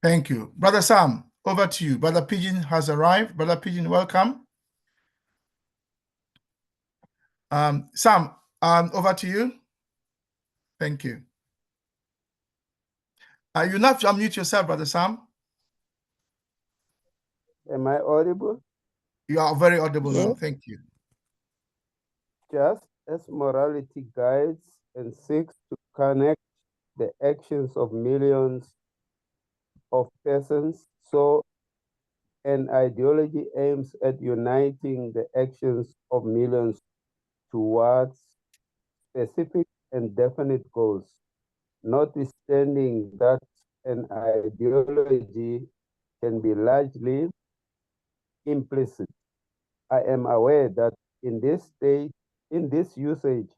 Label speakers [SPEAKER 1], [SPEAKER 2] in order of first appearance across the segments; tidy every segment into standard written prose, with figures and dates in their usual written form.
[SPEAKER 1] Thank you. Brother Sam, over to you. Brother Pigeon has arrived. Brother Pigeon, welcome. Sam, over to you. Thank you. You have to unmute yourself, Brother Sam.
[SPEAKER 2] Am I audible?
[SPEAKER 1] You are very audible now. Thank you.
[SPEAKER 2] Just as morality guides and seeks to connect the actions of millions of persons, so an ideology aims at uniting the actions of millions towards specific and definite goals, notwithstanding that an ideology can be largely implicit. I am aware that in this usage,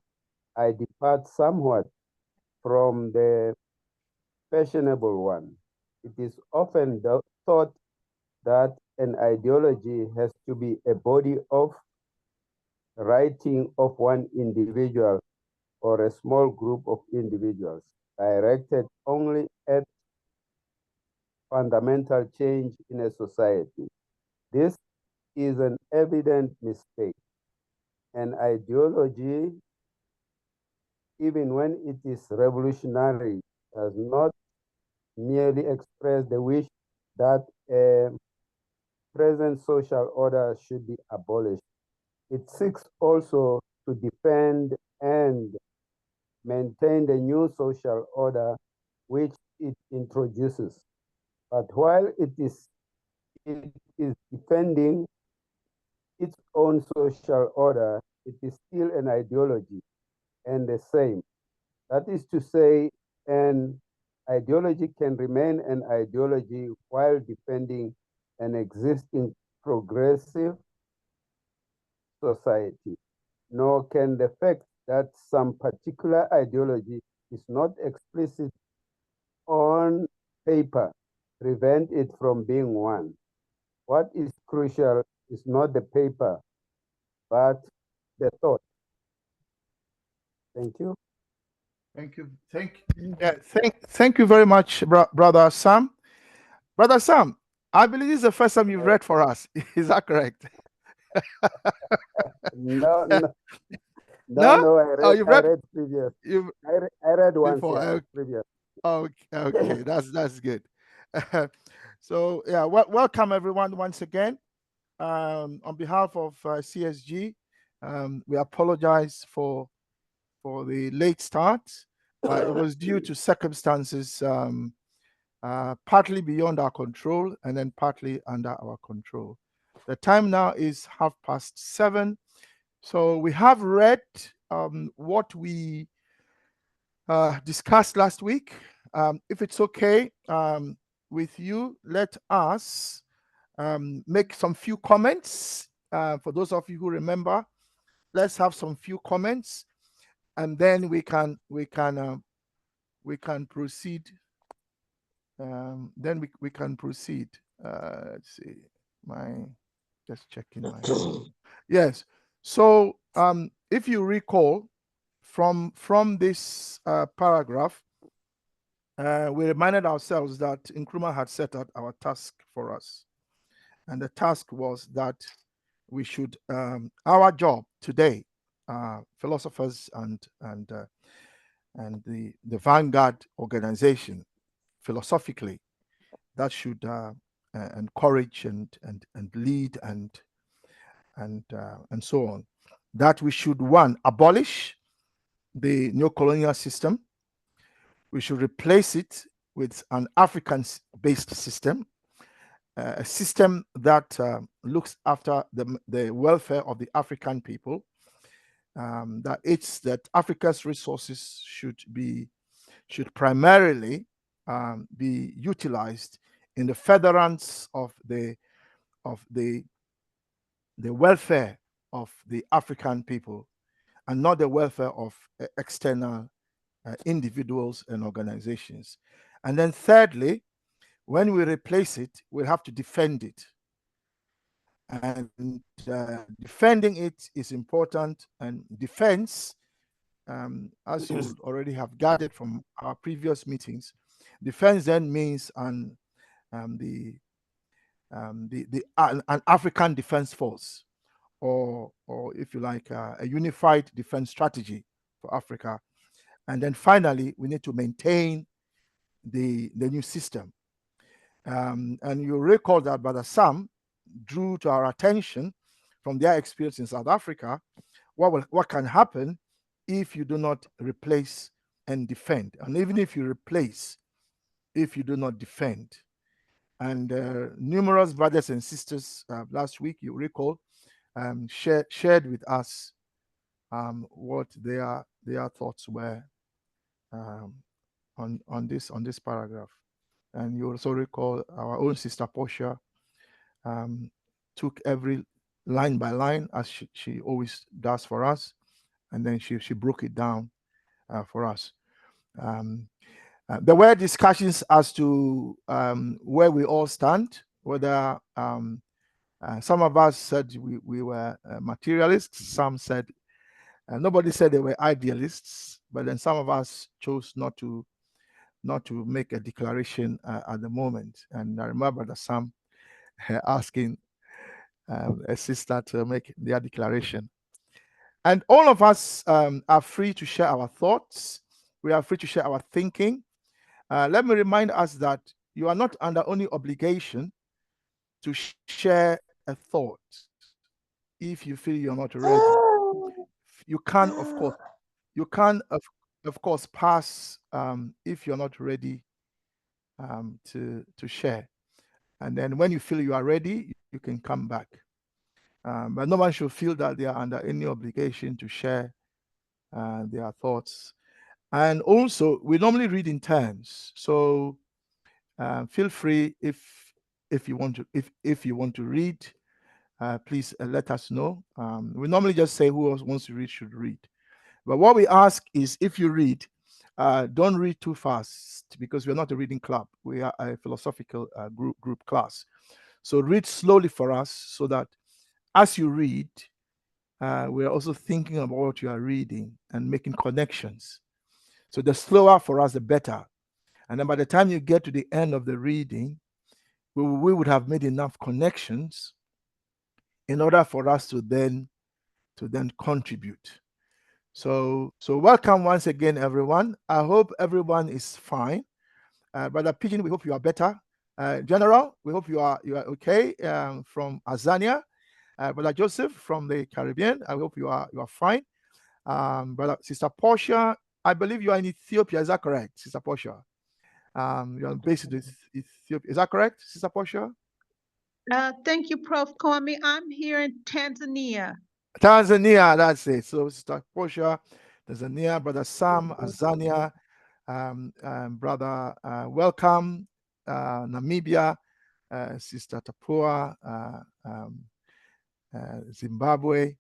[SPEAKER 2] I depart somewhat from the fashionable one. It is often thought that an ideology has to be a body of writing of one individual or a small group of individuals, directed only at fundamental change in a society. This is an evident mistake. An ideology, even when it is revolutionary, does not merely express the wish that a present social order should be abolished. It seeks also to defend and maintain the new social order which it introduces. But while it is defending its own social order, it is still an ideology and the same. That is to say, an ideology can remain an ideology while defending an existing progressive society, nor can the fact that some particular ideology is not explicit on paper prevent it from being one. What is crucial is not the paper, but the thought. Thank you.
[SPEAKER 1] Thank you. Thank you very much, Brother Sam. Brother Sam, I believe this is the first time you've read for us. Is that correct?
[SPEAKER 2] No, no,
[SPEAKER 1] No?
[SPEAKER 2] no.
[SPEAKER 1] Oh, you've read
[SPEAKER 2] previous.
[SPEAKER 1] you
[SPEAKER 2] I read once
[SPEAKER 1] before.
[SPEAKER 2] previous.
[SPEAKER 1] Okay, that's good. So yeah, welcome everyone once again. On behalf of CSG, we apologize for the late start. It was due to circumstances partly beyond our control and then partly under our control. The time now is 7:30. So we have read what we discussed last week. If it's okay with you, let us make some few comments. For those of you who remember, let's have some few comments, and then we can proceed. Then we can proceed. Let's see, just checking my yes. So if you recall from this paragraph, we reminded ourselves that Nkrumah had set out our task for us, and the task was that we should our job today, philosophers and the vanguard organization, philosophically, that should encourage and lead and so on, that we should, one, abolish the neo-colonial system. We should replace it with an African-based system, a system that looks after the welfare of the African people. That Africa's resources should primarily be utilized in the furtherance of the welfare of the African people, and not the welfare of external individuals and organizations. And then thirdly, when we replace it, we'll have to defend it. And defending it is important. And defense, as you already have gathered from our previous meetings, defense then means an an African defense force, or if you like, a unified defense strategy for Africa. And then finally, we need to maintain the new system. And you recall that Brother Sam drew to our attention from their experience in South Africa what can happen if you do not replace and defend, and even if you replace, if you do not defend. And numerous brothers and sisters last week, you recall, shared with us what their thoughts were on this paragraph. And you also recall our own sister Portia took every line by line, as she always does for us, and then she broke it down for us. There were discussions as to where we all stand, whether some of us said we were materialists, some said nobody said they were idealists, but then some of us chose not to make a declaration at the moment. And I remember that some asking a sister to make their declaration. And all of us are free to share our thoughts. We are free to share our thinking. Let me remind us that you are not under any obligation to share a thought if you feel you're not ready. You can, of course, pass if you're not ready to share. And then when you feel you are ready, you can come back. But no one should feel that they are under any obligation to share their thoughts. And also, we normally read in turns, so feel free if you want to read. Please let us know. We normally just say who else wants to read should read. But what we ask is, if you read, don't read too fast, because we're not a reading club. We are a philosophical group class. So read slowly for us, so that as you read, we're also thinking about what you are reading and making connections. So the slower for us, the better. And then by the time you get to the end of the reading, we would have made enough connections in order for us to then contribute. So welcome once again, everyone. I hope everyone is fine. Brother Pigeon, we hope you are better. General, we hope you are okay from Azania. Brother Joseph from the Caribbean, I hope you are fine. Brother Sister Portia, I believe you are in Ethiopia. Is that correct, Sister Portia? You are based in Ethiopia. Is that correct, Sister Portia?
[SPEAKER 3] Thank you, Prof. Kwame. I'm here in Tanzania.
[SPEAKER 1] Tanzania, that's it. So Sister Portia, Tanzania, Brother Sam, Azania, Brother Welcome, Namibia, Sister Tapua, Zimbabwe,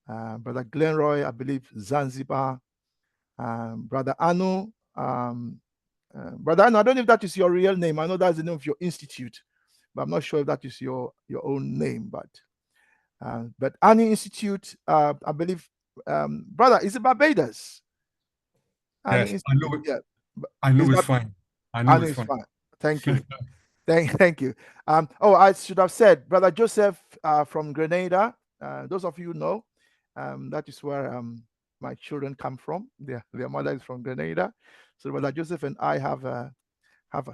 [SPEAKER 1] Brother Glenroy, I believe Zanzibar, Brother Anu, Brother Anu, I don't know if that is your real name. I know that's the name of your institute, but I'm not sure if that is your own name. But Anu Institute, I believe, brother, is it Barbados?
[SPEAKER 4] Yes, I know.
[SPEAKER 1] Yeah,
[SPEAKER 4] I know it's fine. I know it's fine.
[SPEAKER 1] Thank you. Thank you. I should have said, Brother Joseph from Grenada. Those of you know, that is where my children come from. Their mother is from Grenada. So Brother Joseph and I have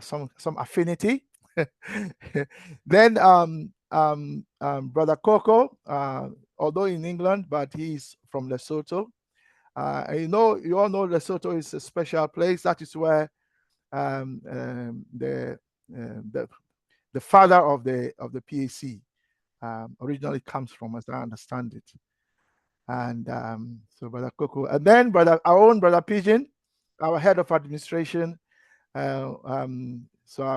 [SPEAKER 1] some affinity. Then Brother Coco, although in England, but he's from Lesotho. You all know Lesotho is a special place. That is where the father of the PAC originally comes from, as I understand it. And so Brother Coco, and then our own Brother Pigeon, our head of administration, so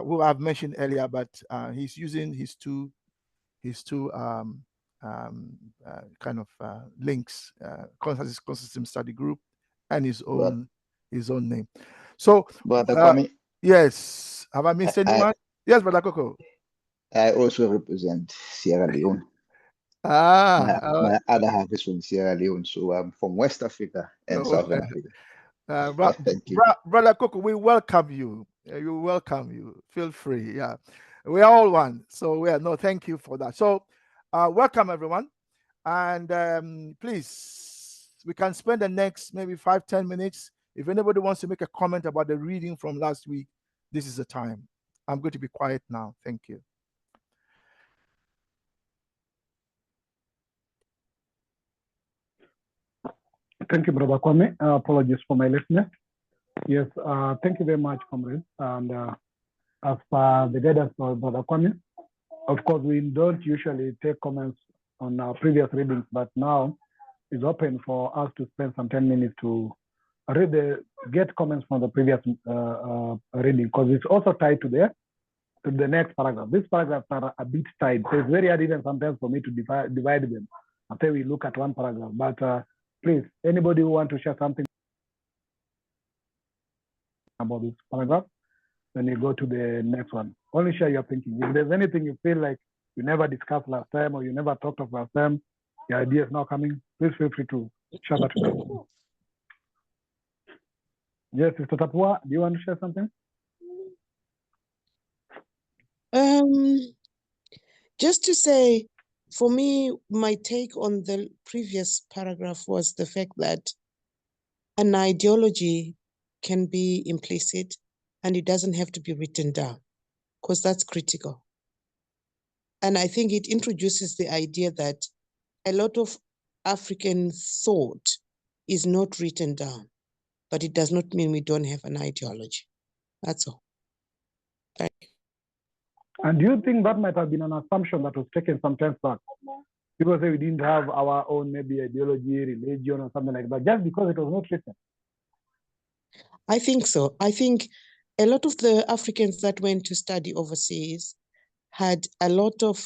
[SPEAKER 1] who I've mentioned earlier, but he's using his two kind of links, consistent study group, and his own name. So
[SPEAKER 5] Brother Kwame,
[SPEAKER 1] yes, have I missed anyone? Yes, Brother Coco.
[SPEAKER 5] I also represent Sierra Leone. My other half is from Sierra Leone, so I'm from West Africa and Southern Africa. Thank you.
[SPEAKER 1] Brother Coco, we welcome you. We welcome you. Feel free. Yeah. We are all one. So thank you for that. So welcome everyone. And please, we can spend the next maybe 5-10 minutes. If anybody wants to make a comment about the reading from last week, this is the time. I'm going to be quiet now. Thank you.
[SPEAKER 6] Thank you, Brother Kwame. Apologies for my listeners. Yes, thank you very much, comrade. And as per the guidance of Brother Kwame, of course, we don't usually take comments on our previous readings, but now it's open for us to spend some 10 minutes to get comments from the previous reading, because it's also tied to the next paragraph. These paragraphs are a bit tied, so it's very hard even sometimes for me to divide them after we look at one paragraph. But please, anybody who want to share something about this paragraph, then you go to the next one. Only share your thinking. If there's anything you feel like you never discussed last time or you never talked of last time, the idea is now coming, please feel free to share that today. Yes, Mr. Tapua, do you want to share something?
[SPEAKER 7] Just to say, for me, my take on the previous paragraph was the fact that an ideology can be implicit and it doesn't have to be written down, because that's critical. And I think it introduces the idea that a lot of African thought is not written down, but it does not mean we don't have an ideology. That's all. Thank you.
[SPEAKER 6] And do you think that might have been an assumption that was taken some time back? People say we didn't have our own maybe ideology, religion, or something like that, just because it was not written.
[SPEAKER 7] I think so. I think a lot of the Africans that went to study overseas had a lot of,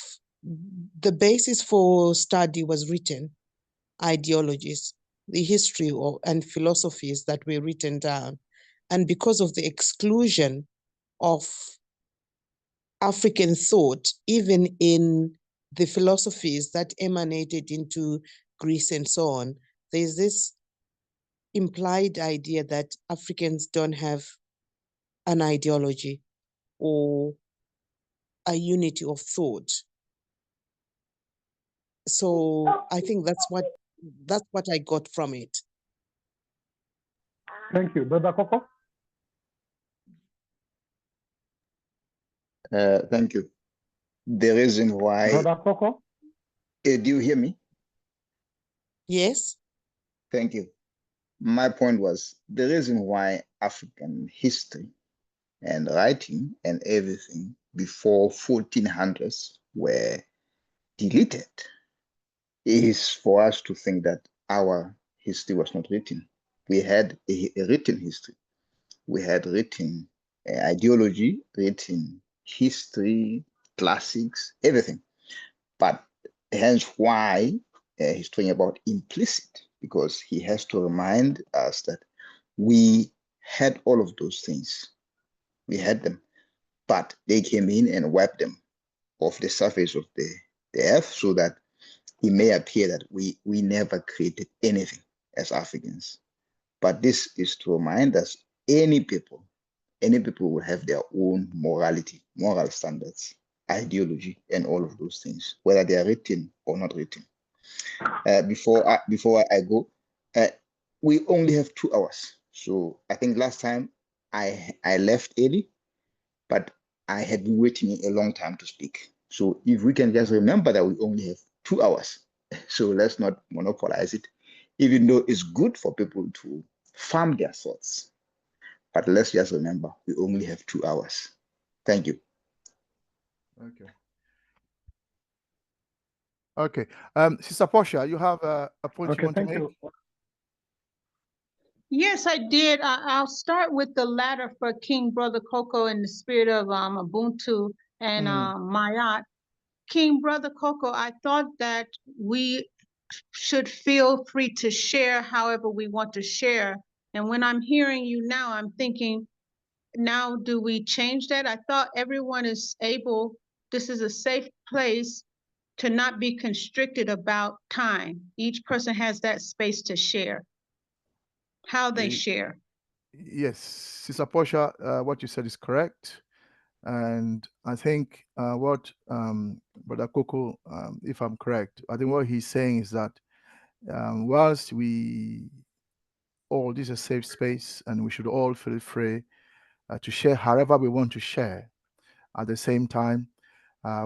[SPEAKER 7] the basis for study was written, ideologies, the history and philosophies that were written down. And because of the exclusion of African thought, even in the philosophies that emanated into Greece and so on, there's this implied idea that Africans don't have an ideology or a unity of thought. So I think that's what I got from it.
[SPEAKER 6] Thank you. Brother Coco?
[SPEAKER 5] Thank you. The reason why...
[SPEAKER 6] Brother Coco?
[SPEAKER 5] Do you hear me?
[SPEAKER 7] Yes.
[SPEAKER 5] Thank you. My point was, the reason why African history and writing and everything before 1400s were deleted is for us to think that our history was not written. We had a written history. We had written ideology, written history, classics, everything. But hence why he's talking about implicit, because he has to remind us that we had all of those things. We had them, but they came in and wiped them off the surface of the earth, so that it may appear that we never created anything as Africans. But this is to remind us any people will have their own morality, moral standards, ideology, and all of those things, whether they are written or not written. Before I go, we only have 2 hours. So I think last time I left early, but I had been waiting a long time to speak. So if we can just remember that we only have 2 hours, so let's not monopolize it, even though it's good for people to farm their thoughts. But let's just remember, we only have 2 hours. Thank you.
[SPEAKER 1] Okay. Sister Portia, you have a point you want to make?
[SPEAKER 6] You.
[SPEAKER 3] Yes, I did. I'll start with the latter for King Brother Coco in the spirit of Ubuntu and Mayat. King Brother Coco, I thought that we should feel free to share however we want to share. And when I'm hearing you now, I'm thinking, now do we change that? I thought everyone is able, this is a safe place to not be constricted about time. Each person has that space to share how they share.
[SPEAKER 1] Yes, Sister Portia, what you said is correct. And I think what Brother Coco, if I'm correct, I think what he's saying is that whilst this is a safe space and we should all feel free to share however we want to share, at the same time,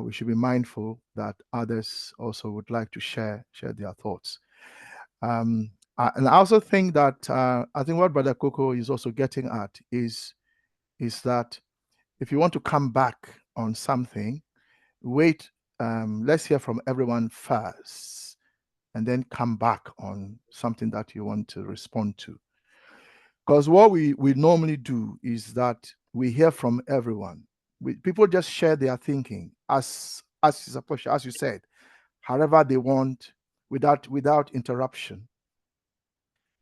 [SPEAKER 1] we should be mindful that others also would like to share their thoughts. And I also think that I think what Brother Coco is also getting at is that if you want to come back on something, wait, let's hear from everyone first, and then come back on something that you want to respond to. Because what we normally do is that we hear from everyone. People just share their thinking as you said, however they want, without interruption.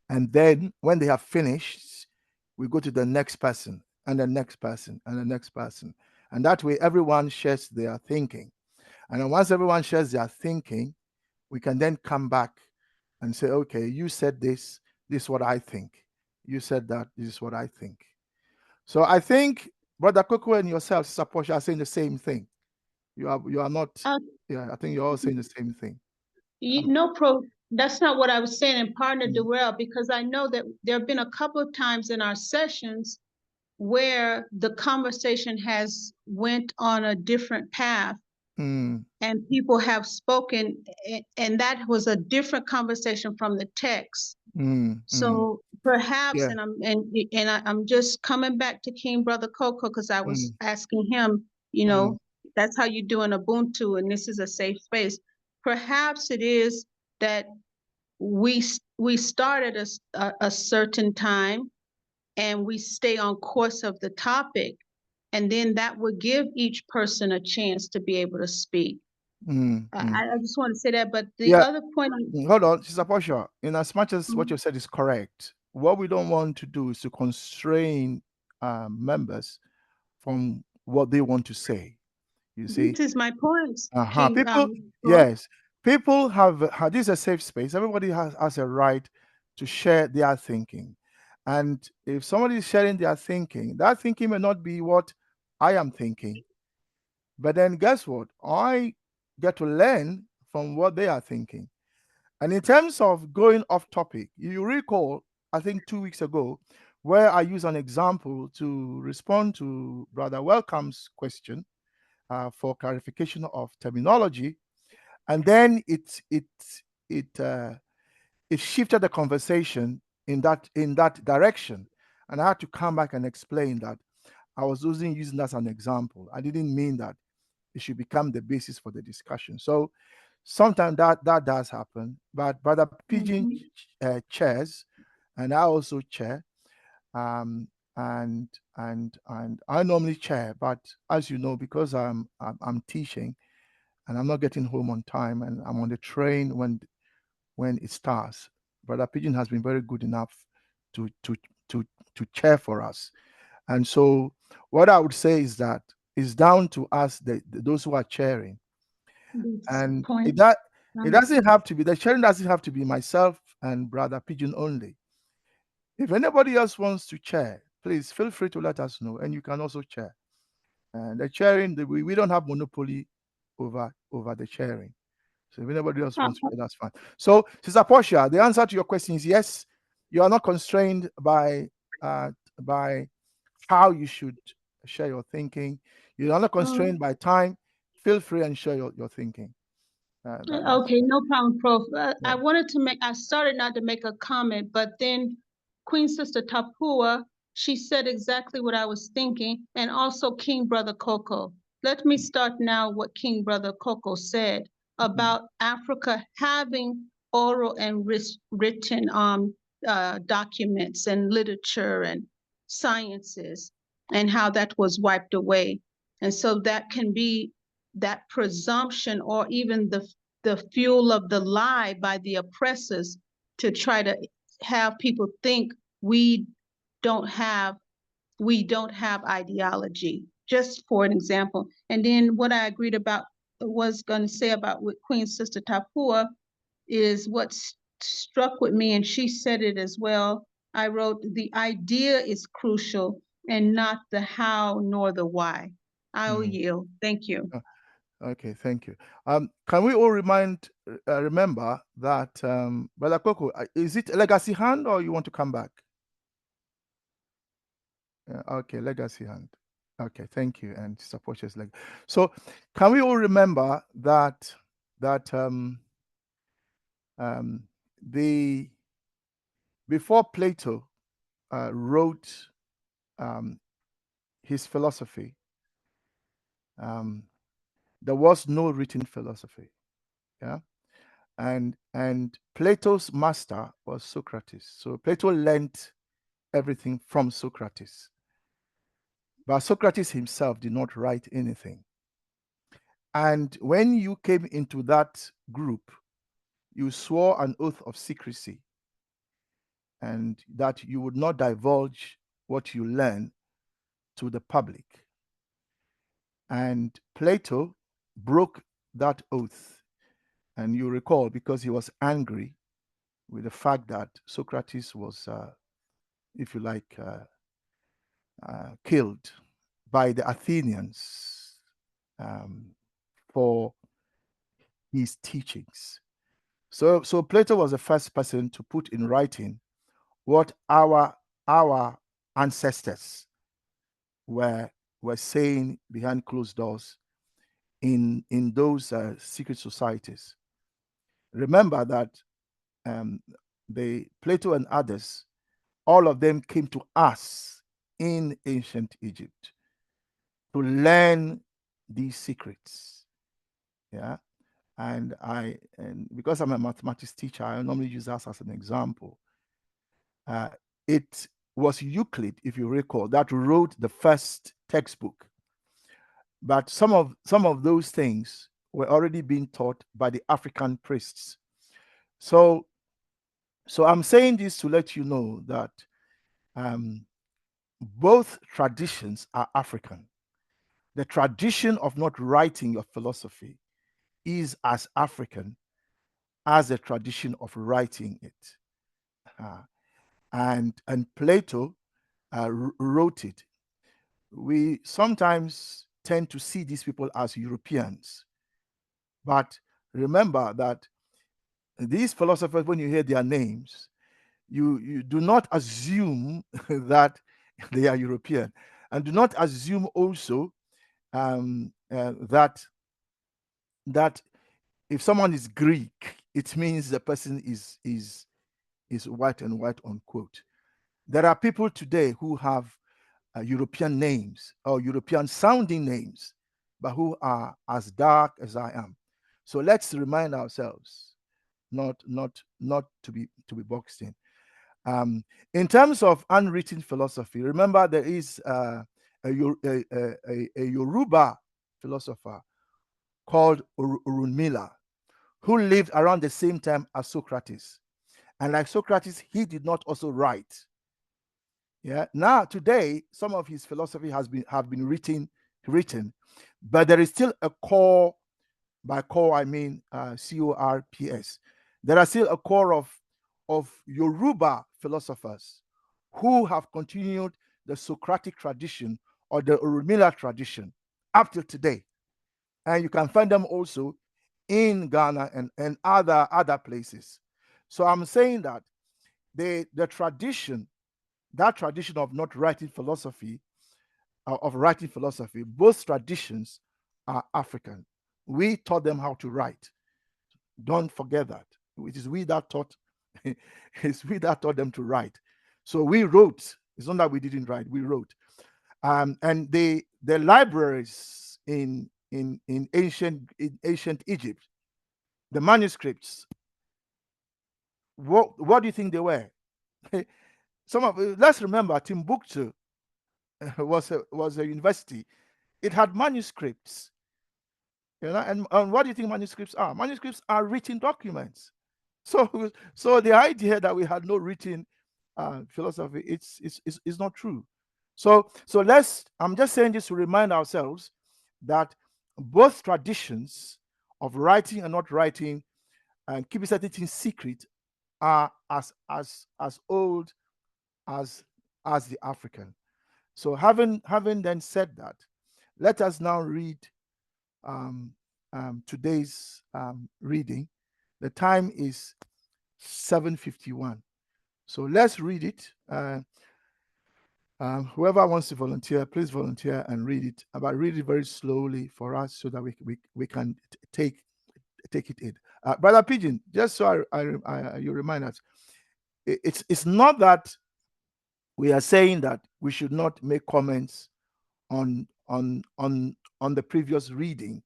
[SPEAKER 1] And then when they have finished, we go to the next person and the next person and the next person. And that way everyone shares their thinking. And then once everyone shares their thinking, we can then come back and say, okay, you said this is what I think. You said that, this is what I think. So I think Brother Coco and yourself, Sister Portia, are saying the same thing. You are not, yeah, I think you're all saying the same thing.
[SPEAKER 3] That's not what I was saying, and partner Darrell, because I know that there have been a couple of times in our sessions where the conversation has went on a different path and people have spoken, and that was a different conversation from the text. So perhaps, and I'm just coming back to King Brother Coco, because I was asking him, that's how you do in Ubuntu, and this is a safe space. Perhaps it is that we start at a certain time and we stay on course of the topic, and then that would give each person a chance to be able to speak. I just want to say that, but the other point.
[SPEAKER 1] Hold on, Sister Portia. In as much as what you said is correct, what we don't want to do is to constrain members from what they want to say. You see,
[SPEAKER 3] this is my point.
[SPEAKER 1] People, yes, people have this is a safe space. Everybody has a right to share their thinking, and if somebody is sharing their thinking, that thinking may not be what I am thinking, but then guess what? I get to learn from what they are thinking. And in terms of going off topic, you recall, I think 2 weeks ago, where I used an example to respond to Brother Welcome's question for clarification of terminology, and then it shifted the conversation in that direction, and I had to come back and explain that I was using that as an example. I didn't mean that it should become the basis for the discussion. So sometimes that does happen, but Brother Pigeon chairs, and I also chair, and I normally chair, but as you know, because I'm teaching, and I'm not getting home on time, and I'm on the train when it starts, Brother Pigeon has been very good enough to chair for us. And so what I would say is that it's down to us, those who are chairing. And it doesn't have to be, the sharing doesn't have to be myself and Brother Pigeon only. If anybody else wants to chair, please feel free to let us know, and you can also chair. And the chairing, we don't have monopoly over the chairing. So if anybody else wants to, that's fine. So, Sister Portia, the answer to your question is yes. You are not constrained by how you should share your thinking. You're not constrained by time. Feel free and share your thinking.
[SPEAKER 3] Okay, no problem, Prof. I started not to make a comment, but then Queen Sister Tapua, she said exactly what I was thinking, and also King Brother Coco. Let me start now what King Brother Coco said about Africa having oral and written documents and literature and sciences, and how that was wiped away. And so that can be that presumption, or even the fuel of the lie by the oppressors to try to have people think we don't have ideology, just for an example. And then what I agreed about, was going to say about with Queen Sister Tapua, is what struck with me, and she said it as well. I wrote, the idea is crucial and not the how nor the why. I'll yield. Thank you.
[SPEAKER 1] Okay, thank you. Can we all remember that, Brother Coco, is it legacy hand or you want to come back? Okay, legacy hand. Okay, thank you. And support his leg. So, can we all remember that before Plato wrote his philosophy, there was no written philosophy. Yeah. And Plato's master was Socrates. So Plato learned everything from Socrates. But Socrates himself did not write anything. And when you came into that group, you swore an oath of secrecy and that you would not divulge what you learn to the public. And Plato broke that oath. And you recall, because he was angry with the fact that Socrates was, if you like, killed by the Athenians for his teachings. So Plato was the first person to put in writing what our ancestors were saying behind closed doors in those secret societies. Remember that Plato and others, all of them came to us in ancient Egypt to learn these secrets. Yeah. And because I'm a mathematics teacher, I normally use us as an example. It was Euclid, if you recall, that wrote the first textbook. But some of those things were already being taught by the African priests. So I'm saying this to let you know that both traditions are African. The tradition of not writing your philosophy is as African as the tradition of writing it. And Plato wrote it. We sometimes tend to see these people as Europeans. But remember that these philosophers, when you hear their names, you do not assume that they are European. And do not assume also that if someone is Greek, it means the person is white and white, unquote. There are people today who have European names or European sounding names, but who are as dark as I am. So let's remind ourselves not to be boxed in. In terms of unwritten philosophy, remember there is a Yoruba philosopher called Urunmila, who lived around the same time as Socrates. And like Socrates, he did not also write. Yeah. Now today, some of his philosophy have been written, but there is still a core. By core, I mean CORPS. There are still a core of Yoruba philosophers who have continued the Socratic tradition or the Urunmila tradition up till today. And you can find them also in Ghana and other places. So I'm saying that the tradition, that tradition of not writing philosophy, both traditions are African. We taught them how to write. Don't forget that. It is we that taught, it's we that taught them to write. So we wrote. It's not that we didn't write, we wrote. And the libraries in ancient Egypt, the manuscripts, what do you think they were? Let's remember, Timbuktu was a university. It had manuscripts, and what do you think manuscripts are? Manuscripts are written documents. So the idea that we had no written philosophy, it's not true. So I'm just saying this to remind ourselves that both traditions of writing and not writing and keeping certain things secret are as old as the African. So having then said that, let us now read today's reading. The time is 7:51. So let's read it. Whoever wants to volunteer, please volunteer and read it. But read it very slowly for us so that we can take it in. Brother Pigeon, just so you remind us, it's not that we are saying that we should not make comments on the previous reading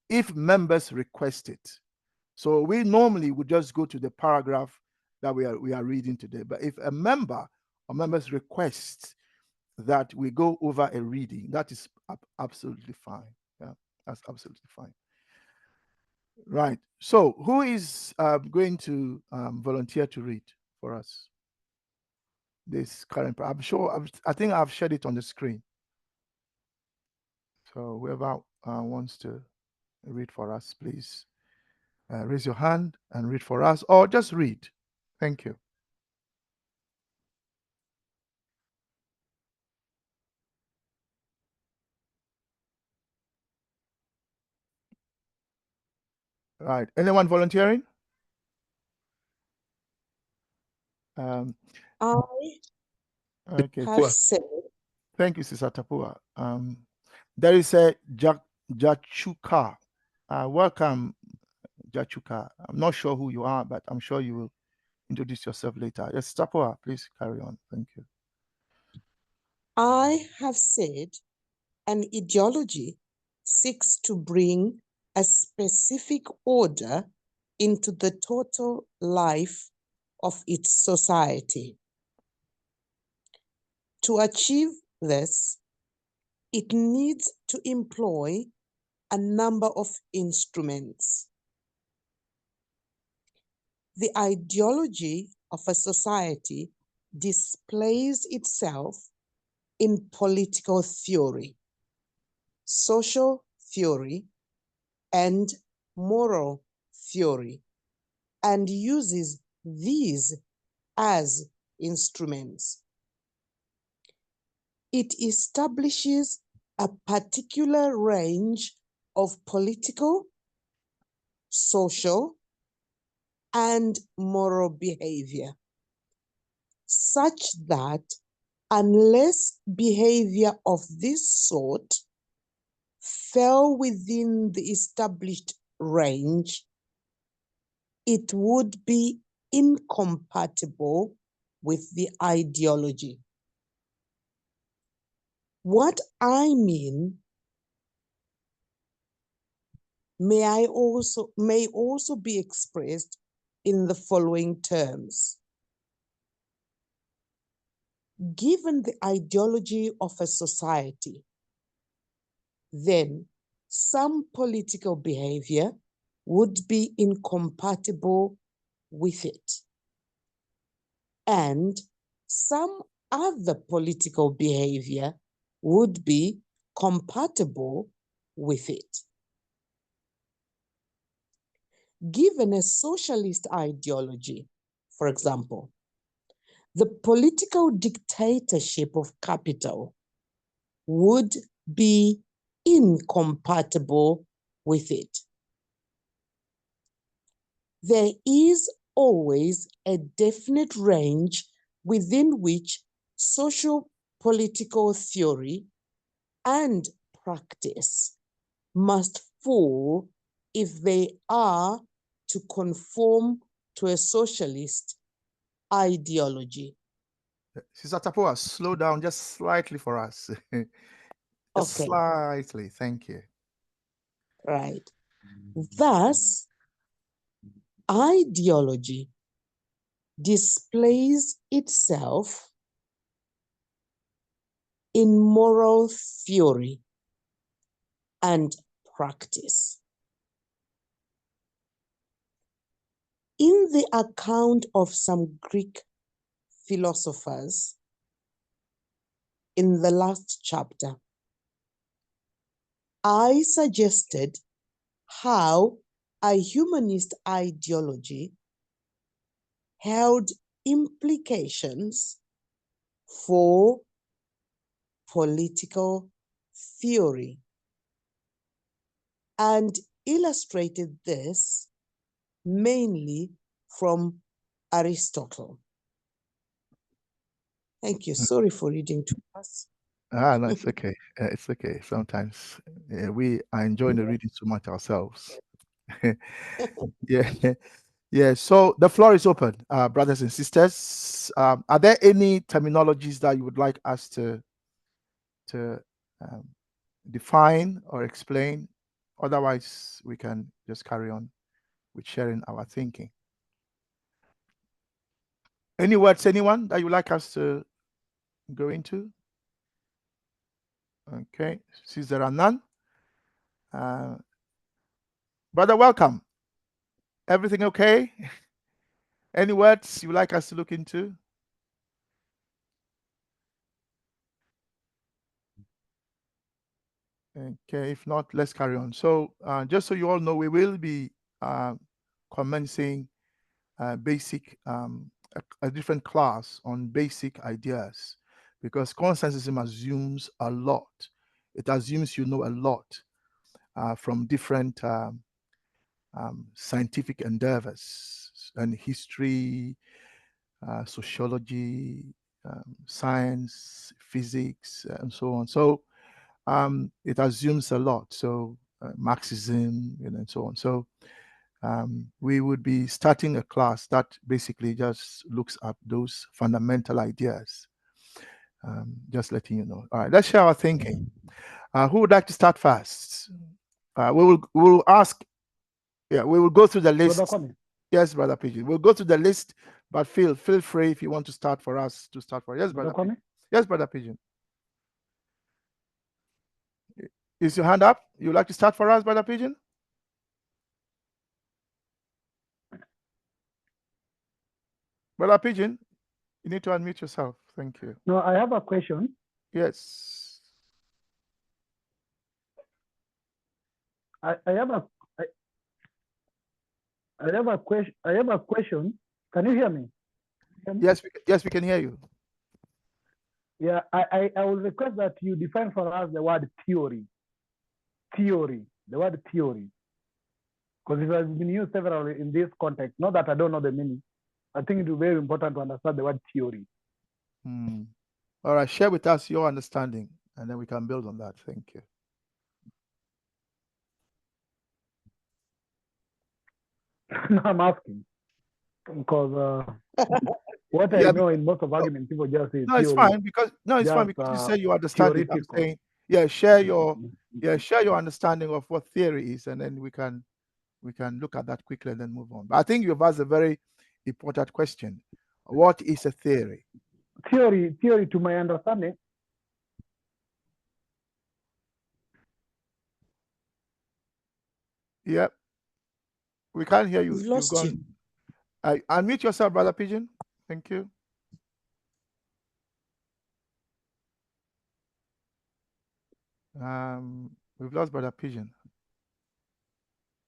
[SPEAKER 1] if members request it. So we normally would just go to the paragraph that we are reading today. But if a member or members request that we go over a reading, that is absolutely fine. Yeah, that's absolutely fine. Right. So who is going to volunteer to read for us this current? I'm sure. I think I've shared it on the screen. So whoever wants to read for us, please raise your hand and read for us, or just read. Thank you. Right. Anyone volunteering? Okay.
[SPEAKER 7] have said.
[SPEAKER 1] Thank you, Sister Tapua. There is a Jachuka. Welcome, Jachuka. I'm not sure who you are, but I'm sure you will introduce yourself later. Yes, Tapua, please carry on. Thank you.
[SPEAKER 7] I have said an ideology seeks to bring a specific order into the total life of its society. To achieve this, it needs to employ a number of instruments. The ideology of a society displays itself in political theory, social theory, and moral theory, and uses these as instruments. It establishes a particular range of political, social, and moral behavior, such that unless behavior of this sort fell within the established range, it would be incompatible with the ideology. What I mean may also be expressed in the following terms. Given the ideology of a society, then some political behavior would be incompatible with it, and some other political behavior would be compatible with it. Given a socialist ideology, for example, the political dictatorship of capital would be incompatible with it. There is always a definite range within which social political theory and practice must fall if they are to conform to a socialist ideology.
[SPEAKER 1] Sister Tapua, slow down just slightly for us. Just
[SPEAKER 7] Okay.
[SPEAKER 1] slightly. Thank you.
[SPEAKER 7] Right. Thus, ideology displays itself in moral theory and practice. In the account of some Greek philosophers in the last chapter, I suggested how a humanist ideology held implications for political theory and illustrated this mainly from Aristotle. Thank you. Sorry for reading to us.
[SPEAKER 1] No, it's okay. It's okay. Sometimes we are enjoying the reading so much ourselves. Yeah. Yeah. So the floor is open, brothers and sisters. Are there any terminologies that you would like us to define or explain? Otherwise, we can just carry on with sharing our thinking. Any words, anyone that you would like us to go into? Okay, since there are none, brother, welcome. Everything okay? Any words you would like us to look into? Okay, if not, let's carry on. So just so you all know, we will be commencing basic, a different class on basic ideas, because consensusism assumes a lot. It assumes you know a lot from different scientific endeavors and history, sociology, science, physics, and so on. So it assumes a lot. So Marxism, and so on. So we would be starting a class that basically just looks at those fundamental ideas. Just letting you know. All right, let's share our thinking. Who would like to start first? We will ask. Yeah, we will go through the list. Yes, Brother Pigeon. We'll go through the list, but feel free if you want to start for us to start for. Yes, Brother Pigeon. Yes, Brother Pigeon. Is your hand up? You would like to start for us, Brother Pigeon? Brother Pigeon, you need to unmute yourself. Thank you.
[SPEAKER 6] No, I have a question.
[SPEAKER 1] Yes.
[SPEAKER 6] I have a question. I have a question. Can you hear me?
[SPEAKER 1] Yes, we can hear you.
[SPEAKER 6] Yeah, I will request that you define for us the word theory. Theory, the word theory. Because it has been used several in this context. Not that I don't know the meaning. I think it is very important to understand the word theory.
[SPEAKER 1] All right, share with us your understanding, and then we can build on that. Thank you.
[SPEAKER 6] No, I'm asking because what I know in most of arguments, people just say
[SPEAKER 1] no, it's fine because you say you understand it. I'm saying, share your understanding of what theory is, and then we can look at that quickly and then move on. But I think you've asked a very important question. What is a theory?
[SPEAKER 6] Theory, to my understanding.
[SPEAKER 1] Yep. We can't hear you.
[SPEAKER 7] We've lost you.
[SPEAKER 1] Unmute yourself, Brother Pigeon. Thank you. We've lost Brother Pigeon.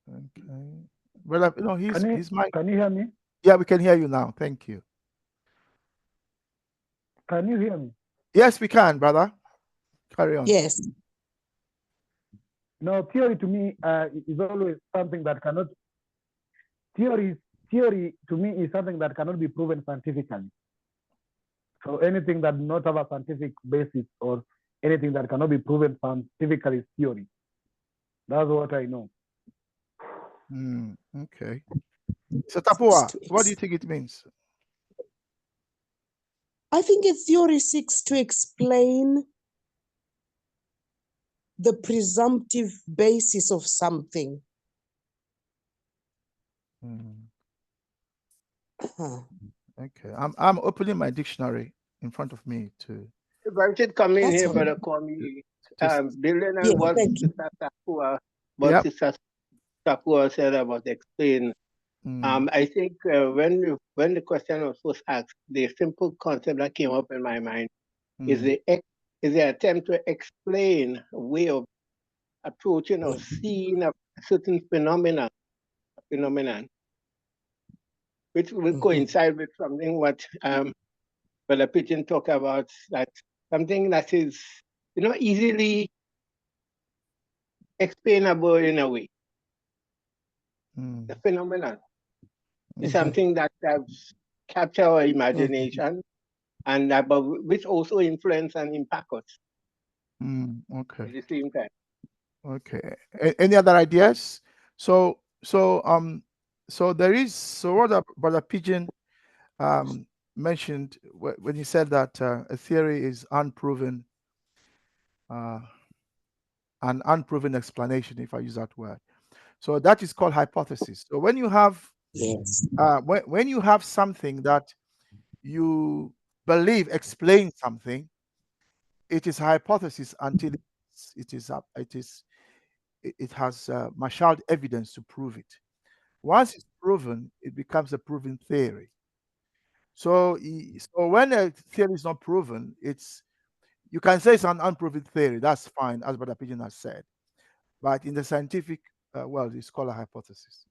[SPEAKER 1] Okay. Brother, no, his mic.
[SPEAKER 6] Can you hear me?
[SPEAKER 1] Yeah, we can hear you now. Thank you.
[SPEAKER 6] Can you hear me?
[SPEAKER 1] Yes, we can, brother. Carry on.
[SPEAKER 7] Yes.
[SPEAKER 6] No, theory to me is always something that cannot. Theory to me is something that cannot be proven scientifically. So anything that does not have a scientific basis or anything that cannot be proven scientifically is theory. That's what I know.
[SPEAKER 1] Okay. So Tapua, what do you think it means?
[SPEAKER 7] I think a theory seeks to explain the presumptive basis of something.
[SPEAKER 1] Okay, I'm opening my dictionary in front of me to.
[SPEAKER 8] If I should come in here, Brother Kwame, building on what Sister Tapua said about explain. I think when the question was first asked, the simple concept that came up in my mind is the attempt to explain a way of approaching or seeing a certain phenomenon, which will coincide with something what Brother Pigeon talked about, that something that is easily explainable in a way. The phenomenon is something that has captured our imagination and which also influence and impact us
[SPEAKER 1] Okay.
[SPEAKER 8] at the same time.
[SPEAKER 1] Okay. Any other ideas? So there is, so what Brother Pigeon mentioned when he said that a theory is unproven, an unproven explanation, if I use that word. So that is called hypothesis. So when you have when you have something that you believe explains something, it is a hypothesis until it has marshaled evidence to prove it. Once it's proven, it becomes a proven theory. So when a theory is not proven, you can say it's an unproven theory. That's fine, as Brother Pigeon has said. But in the scientific world, it's called a hypothesis.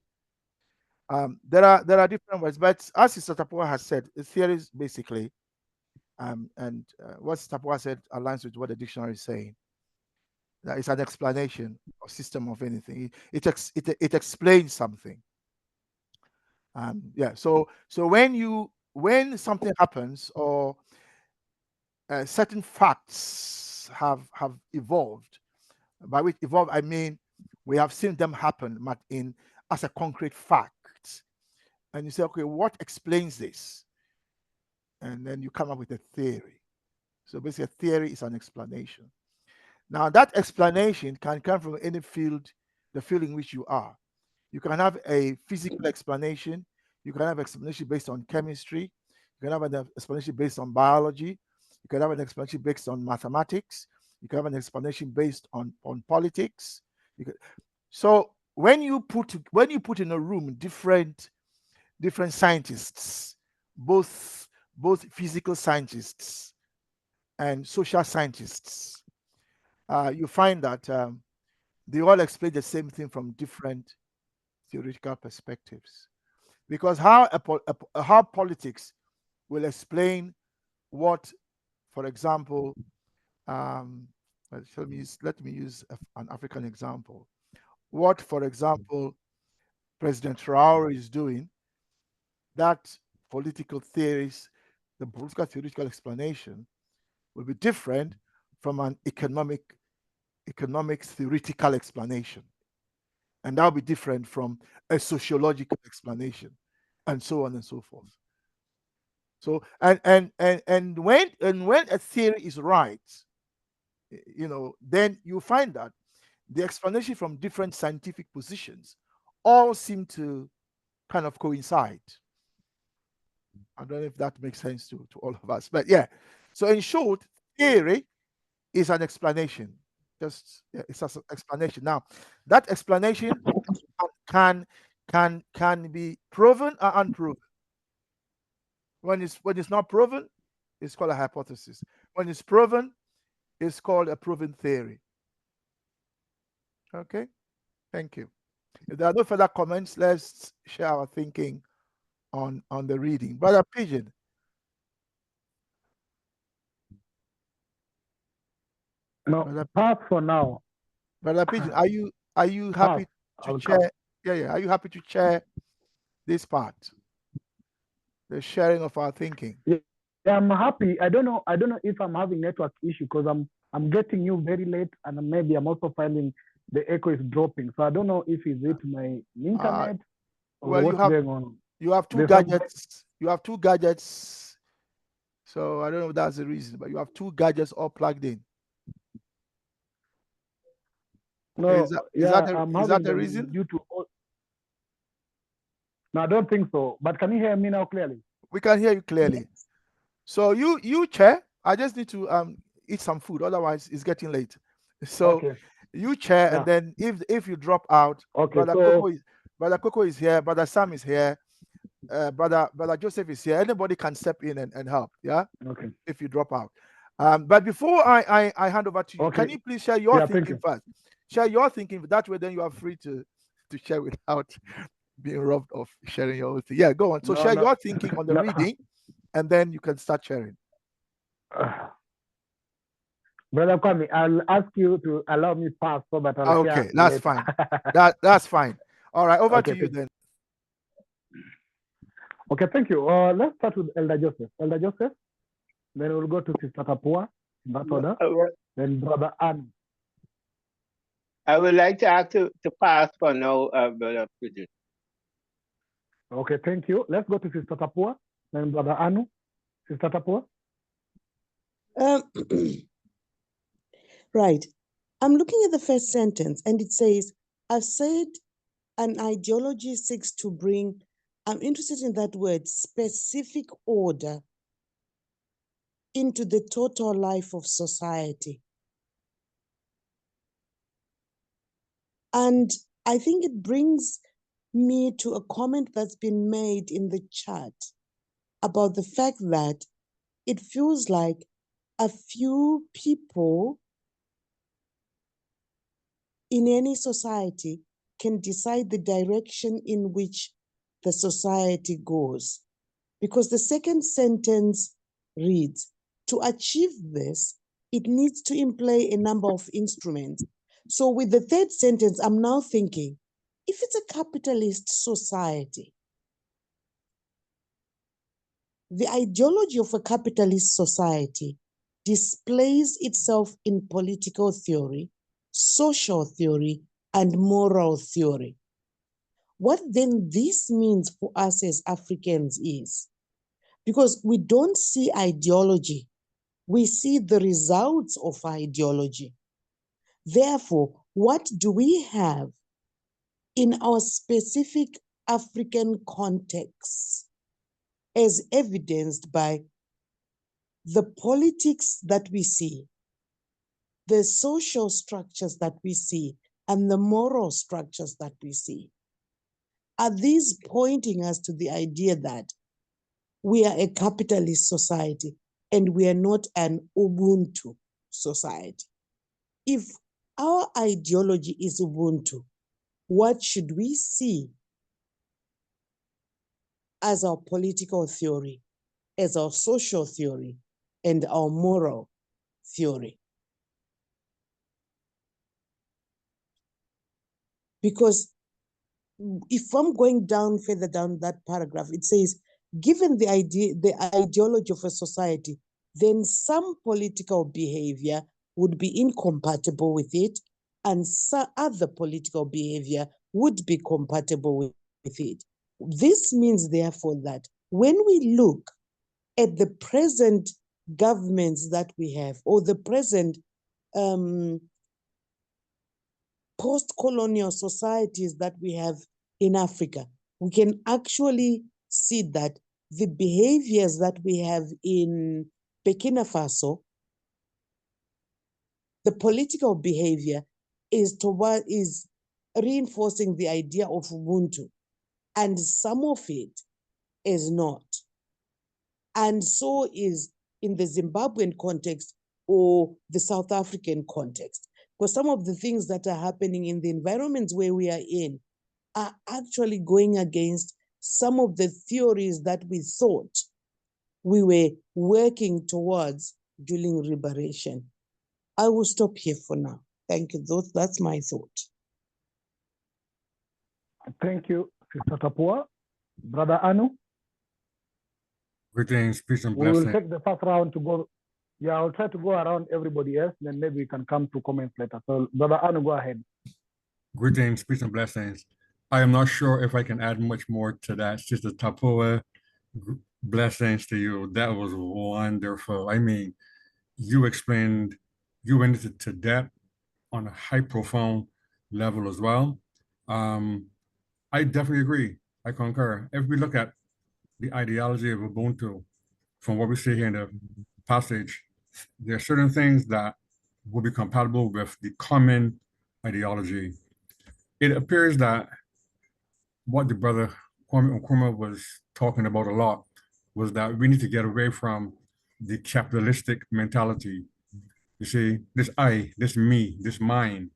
[SPEAKER 1] There are different words, but as Sister Tapua has said, the theory is basically, and what Sister Tapua said aligns with what the dictionary is saying. That it's an explanation or system of anything. It explains something. Yeah. So when something happens or certain facts have evolved, by which evolved I mean we have seen them happen as a concrete fact, and you say, okay, what explains this? And then you come up with a theory. So basically, a theory is an explanation. Now, that explanation can come from any field, the field in which you are. You can have a physical explanation. You can have an explanation based on chemistry. You can have an explanation based on biology. You can have an explanation based on mathematics. You can have an explanation based on politics. So when you put in a room different scientists, both physical scientists and social scientists, you find that they all explain the same thing from different theoretical perspectives. Because how politics will explain what, for example, let me use an African example. What, for example, President Traore is doing, that political theories, the political theoretical explanation will be different from an economics theoretical explanation. And that'll be different from a sociological explanation, and so on and so forth. So and when a theory is right, then you find that the explanation from different scientific positions all seem to kind of coincide. I don't know if that makes sense to all of us, but yeah. So in short, theory is an explanation. It's an explanation. Now, that explanation can be proven or unproven. When it's not proven, it's called a hypothesis. When it's proven, it's called a proven theory. Okay, thank you. If there are no further comments, let's share our thinking on the reading. Brother Pigeon.
[SPEAKER 6] No, pass for now.
[SPEAKER 1] Brother Pigeon, are you happy to share? Yeah. Are you happy to share this part? The sharing of our thinking.
[SPEAKER 6] Yeah, I'm happy. I don't know if I'm having network issue because I'm getting you very late, and maybe I'm also finding the echo is dropping. So I don't know if it's my internet or what's going on.
[SPEAKER 1] You have two gadgets. You have two gadgets. So I don't know if that's the reason, but you have two gadgets all plugged in.
[SPEAKER 6] No, is that
[SPEAKER 1] the reason?
[SPEAKER 6] No, I don't think so. But can you hear me now clearly?
[SPEAKER 1] We can hear you clearly. So you chair. I just need to eat some food, otherwise it's getting late. So you chair, and then if you drop out, Brother Coco is here, Brother Sam is here, Brother Joseph is here. Anybody can step in and help. Yeah.
[SPEAKER 6] Okay.
[SPEAKER 1] If you drop out. But before I hand over to you, can you please share your thinking first? Share your thinking. That way, then you are free to share without being robbed of sharing your own thing. Yeah, go on. So share your thinking on the reading, and then you can start sharing.
[SPEAKER 6] Brother Kwame, I'll ask you to allow me pass so that I'll
[SPEAKER 1] Okay, that's fine. That's fine. All right, over to you then.
[SPEAKER 6] Okay, thank you. Let's start with Elder Joseph. Elder Joseph, then we'll go to Sister Tapua, in that order, then Brother Ann.
[SPEAKER 8] I would like to ask to pass for now, Brother President.
[SPEAKER 6] Okay, thank you. Let's go to Sister Tapua, then Brother Anu. Sister Tapua.
[SPEAKER 7] Right. I'm looking at the first sentence and it says, I've said an ideology seeks to bring, I'm interested in that word, specific order into the total life of society. And I think it brings me to a comment that's been made in the chat about the fact that it feels like a few people in any society can decide the direction in which the society goes. Because the second sentence reads, to achieve this, it needs to employ a number of instruments. So with the third sentence, I'm now thinking, if it's a capitalist society, the ideology of a capitalist society displays itself in political theory, social theory, and moral theory. What then this means for us as Africans is, because we don't see ideology, we see the results of ideology. Therefore, what do we have in our specific African context as evidenced by the politics that we see, the social structures that we see, and the moral structures that we see? Are these pointing us to the idea that we are a capitalist society and we are not an Ubuntu society? If our ideology is Ubuntu, what should we see as our political theory, as our social theory, and our moral theory? Because if I'm going down further down that paragraph, it says, given the ideology of a society, then some political behavior would be incompatible with it, and some other political behavior would be compatible with it. This means, therefore, that when we look at the present governments that we have, or the present post-colonial societies that we have in Africa, we can actually see that the behaviors that we have in Burkina Faso, the political behavior is reinforcing the idea of Ubuntu, and some of it is not. And so is in the Zimbabwean context or the South African context. Because some of the things that are happening in the environments where we are in are actually going against some of the theories that we thought we were working towards during liberation. I will stop here for now. Thank you. That's my thought.
[SPEAKER 6] Thank you, Sister Tapua. Brother Anu?
[SPEAKER 4] Greetings, peace and
[SPEAKER 6] We
[SPEAKER 4] blessings.
[SPEAKER 6] will take the first round to go. Yeah, I'll try to go around everybody else, then maybe we can come to comments later. So, Brother Anu, go ahead.
[SPEAKER 4] Greetings, peace and blessings. I am not sure if I can add much more to that. Sister Tapua, blessings to you. That was wonderful. I mean, you explained, you went into depth on a high profound level as well. I definitely agree. I concur. If we look at the ideology of Ubuntu, from what we see here in the passage, there are certain things that will be compatible with the common ideology. It appears that what the brother Kwame Nkrumah was talking about a lot was that we need to get away from the capitalistic mentality. You see, this I, this me, this mine.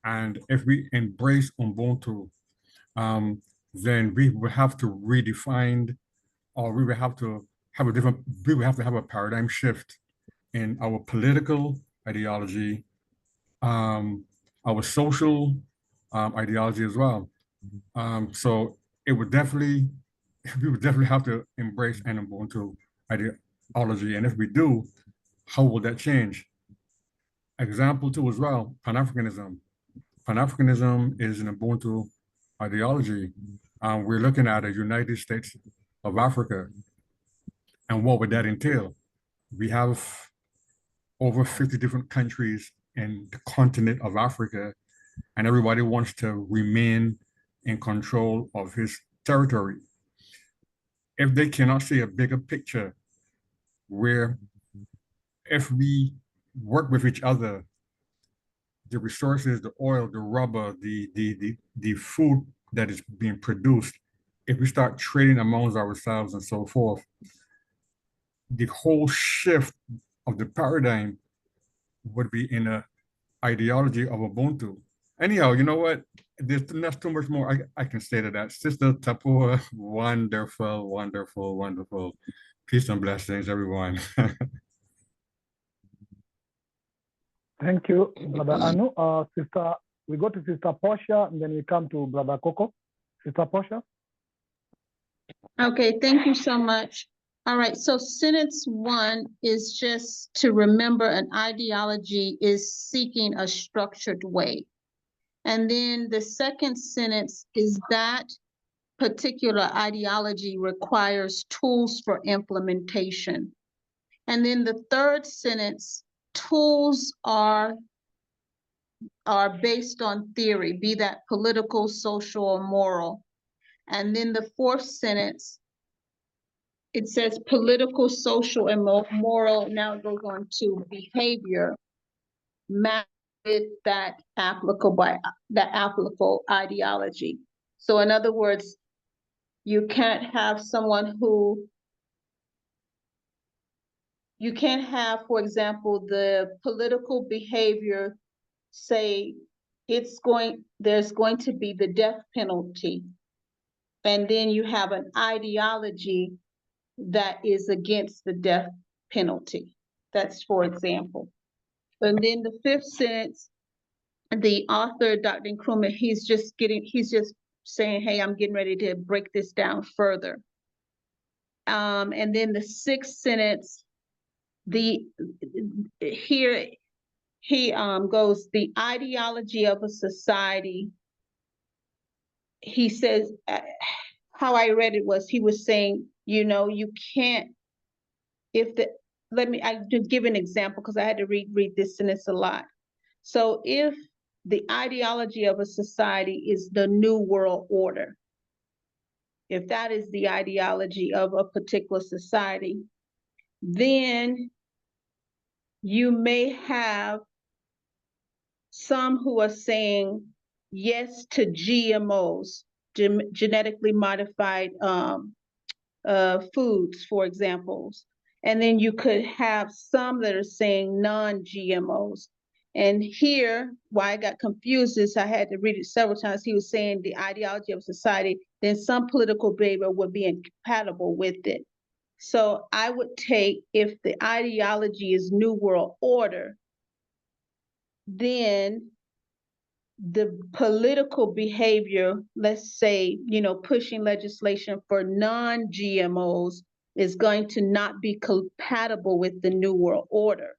[SPEAKER 4] And if we embrace Ubuntu, then we will have to redefine, or we will have to have a paradigm shift in our political ideology, our social ideology as well. So it would definitely, we would definitely have to embrace an Ubuntu ideology. And if we do, how will that change? Example two as well, Pan-Africanism. Pan-Africanism is an Ubuntu ideology. We're looking at a United States of Africa. And what would that entail? We have over 50 different countries in the continent of Africa, and everybody wants to remain in control of his territory. If they cannot see a bigger picture where if we work with each other, the resources, the oil, the rubber, the food that is being produced, if we start trading amongst ourselves and so forth, the whole shift of the paradigm would be in a ideology of Ubuntu. Anyhow, you know what? There's not too much more I can say to that. Sister Tapua, wonderful, wonderful, wonderful. Peace and blessings, everyone.
[SPEAKER 6] Thank you, Brother Anu. Sister, we go to Sister Portia, and then we come to Brother Coco. Sister Portia.
[SPEAKER 3] Okay, thank you so much. All right, so sentence one is just to remember an ideology is seeking a structured way. And then the second sentence is that particular ideology requires tools for implementation. And then the third sentence, tools are based on theory, be that political, social, or moral. And then the fourth sentence, it says political, social, and moral. Now it goes on to behavior, match with that applicable ideology. So in other words, you can't have someone who, you can't have, for example, the political behavior say there's going to be the death penalty. And then you have an ideology that is against the death penalty. That's for example. And then the fifth sentence, the author, Dr. Nkrumah, he's just saying, hey, I'm getting ready to break this down further. And then the sixth sentence, here he goes, the ideology of a society. He says, how I read it was, he was saying, you can't, I just give an example because I had to read this sentence a lot. So if the ideology of a society is the New World Order, if that is the ideology of a particular society, then you may have some who are saying yes to GMOs, genetically modified foods, for examples. And then you could have some that are saying non-GMOs. And here, why I got confused is I had to read it several times. He was saying the ideology of society, then some political behavior would be incompatible with it. So I would take, if the ideology is New World Order, then the political behavior, let's say, pushing legislation for non-GMOs is going to not be compatible with the New World Order.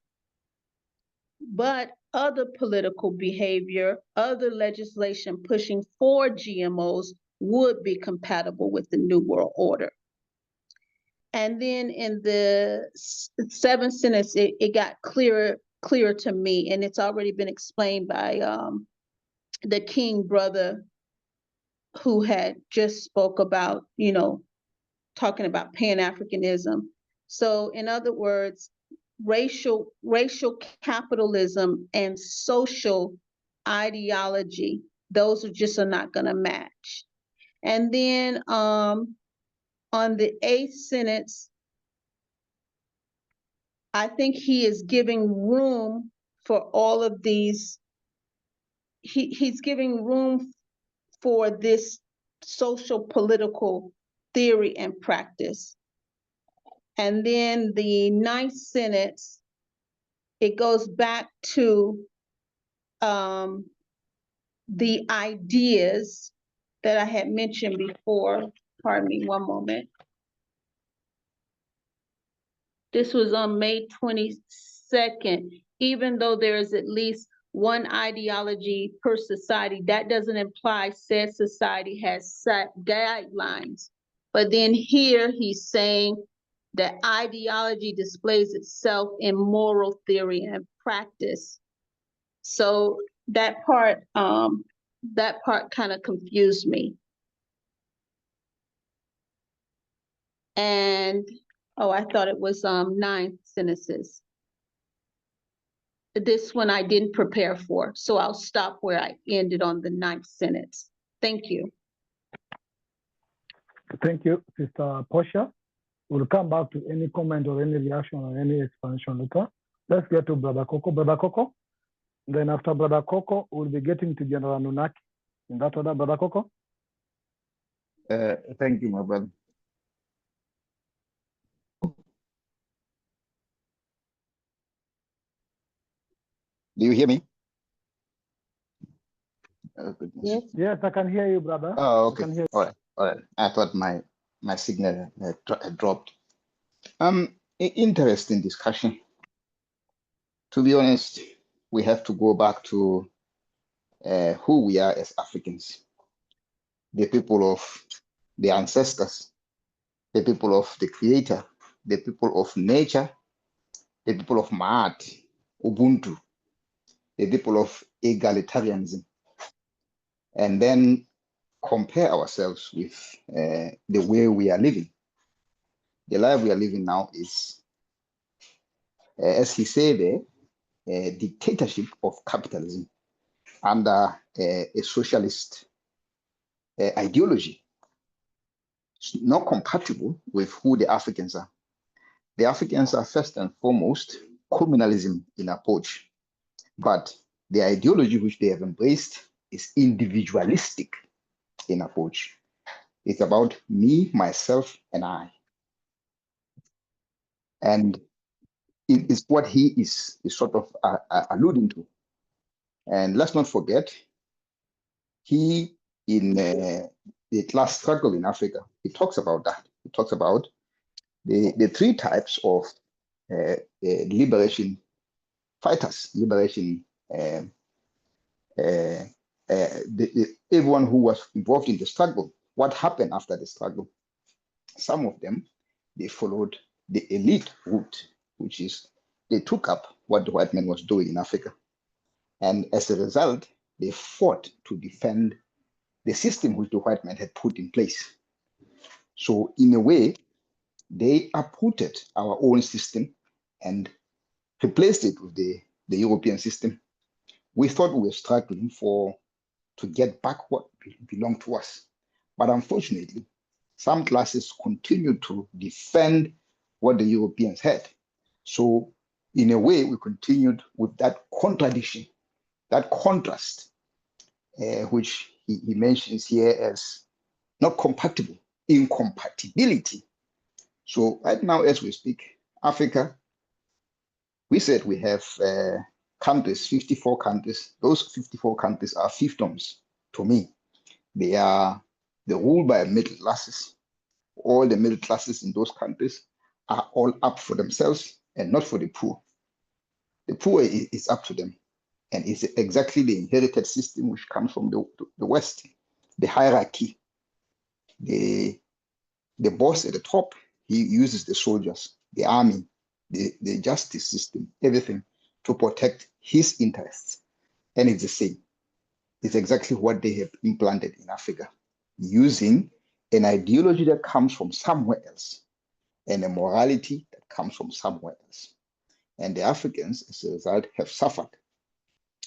[SPEAKER 3] But other political behavior, other legislation pushing for GMOs would be compatible with the New World Order. And then in the seventh sentence, it got clearer to me, and it's already been explained by the King brother who had just spoke about, talking about Pan-Africanism. So in other words, racial capitalism and social ideology, those are not going to match. And then on the eighth sentence, I think he is giving room for all of these. He's giving room for this social political theory and practice. And then the ninth sentence, it goes back to the ideas that I had mentioned before. Pardon me one moment. This was on May 22nd. Even though there is at least one ideology per society, that doesn't imply said society has set guidelines. But then here he's saying that ideology displays itself in moral theory and practice. So that part kind of confused me. And oh, I thought it was 9 sentences. This one I didn't prepare for, so I'll stop where I ended on the 9th sentence. Thank you.
[SPEAKER 6] Thank you, Sister Portia. We'll come back to any comment or any reaction or any expansion later. Let's get to Brother Coco. Brother Coco. Then after Brother Coco, we'll be getting to General Nunaki. In that order, Brother Coco.
[SPEAKER 5] Thank you, my brother. Do you hear me?
[SPEAKER 3] Yes.
[SPEAKER 6] Yes, I can hear you, brother.
[SPEAKER 5] Oh, okay.
[SPEAKER 6] I can hear you.
[SPEAKER 5] All right. I thought my signal had dropped. Interesting discussion. To be honest, we have to go back to who we are as Africans, the people of the ancestors, the people of the Creator, the people of nature, the people of Ma'at, Ubuntu, the people of egalitarianism, and then compare ourselves with the way we are living. The life we are living now is, as he said there, a dictatorship of capitalism under a socialist ideology. It's not compatible with who the Africans are. The Africans are first and foremost communalism in approach, but the ideology which they have embraced is individualistic in approach. It's about me, myself, and I. And it is what he is sort of alluding to. And let's not forget, he, in the class struggle in Africa, he talks about that. He talks about the 3 types of liberation fighters, everyone who was involved in the struggle. What happened after the struggle? Some of them, they followed the elite route, which is they took up what the white man was doing in Africa. And as a result, they fought to defend the system which the white man had put in place. So in a way, they uprooted our own system and replaced it with the European system. We thought we were struggling to get back what belonged to us. But unfortunately, some classes continued to defend what the Europeans had. So in a way, we continued with that contradiction, that contrast, which he mentions here as not compatible, incompatibility. So right now, as we speak, Africa, we said we have countries, 54 countries. Those 54 countries are fiefdoms to me. They're ruled by middle classes. All the middle classes in those countries are all up for themselves and not for the poor. The poor is up to them. And it's exactly the inherited system which comes from the West, the hierarchy. The boss at the top, he uses the soldiers, the army, the justice system, everything to protect his interests. And it's the same. It's exactly what they have implanted in Africa, using an ideology that comes from somewhere else and a morality that comes from somewhere else. And the Africans, as a result, have suffered.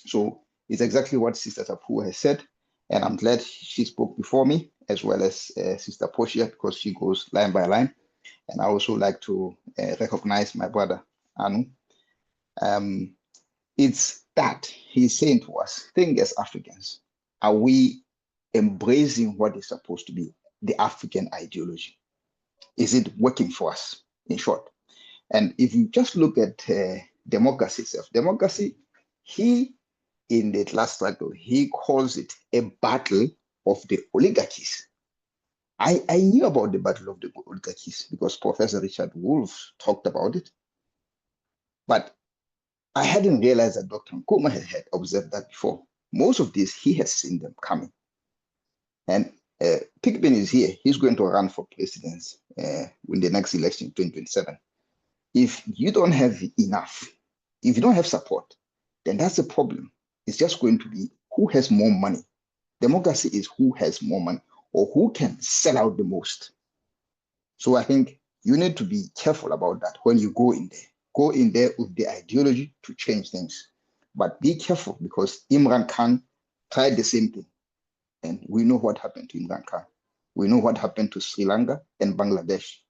[SPEAKER 5] So it's exactly what Sister Tapu has said. And I'm glad she spoke before me, as well as Sister Portia, because she goes line by line. And I also like to recognize my brother, Anu. It's that he's saying to us, think as Africans, are we embracing what is supposed to be the African ideology? Is it working for us, in short? And if you just look at the democracy itself. Democracy, in the class struggle, he calls it a battle of the oligarchies. I knew about the battle of the oligarchies because Professor Richard Wolff talked about it. But I hadn't realized that Dr. Nkrumah had observed that before. Most of these, he has seen them coming. And Pickben is here. He's going to run for president in the next election, 2027. If you don't have enough, if you don't have support, then that's the problem. It's just going to be who has more money. Democracy is who has more money or who can sell out the most. So I think you need to be careful about that when you go in there. Go in there with the ideology to change things. But be careful because Imran Khan tried the same thing. And we know what happened to Imran Khan. We know what happened to Sri Lanka and Bangladesh.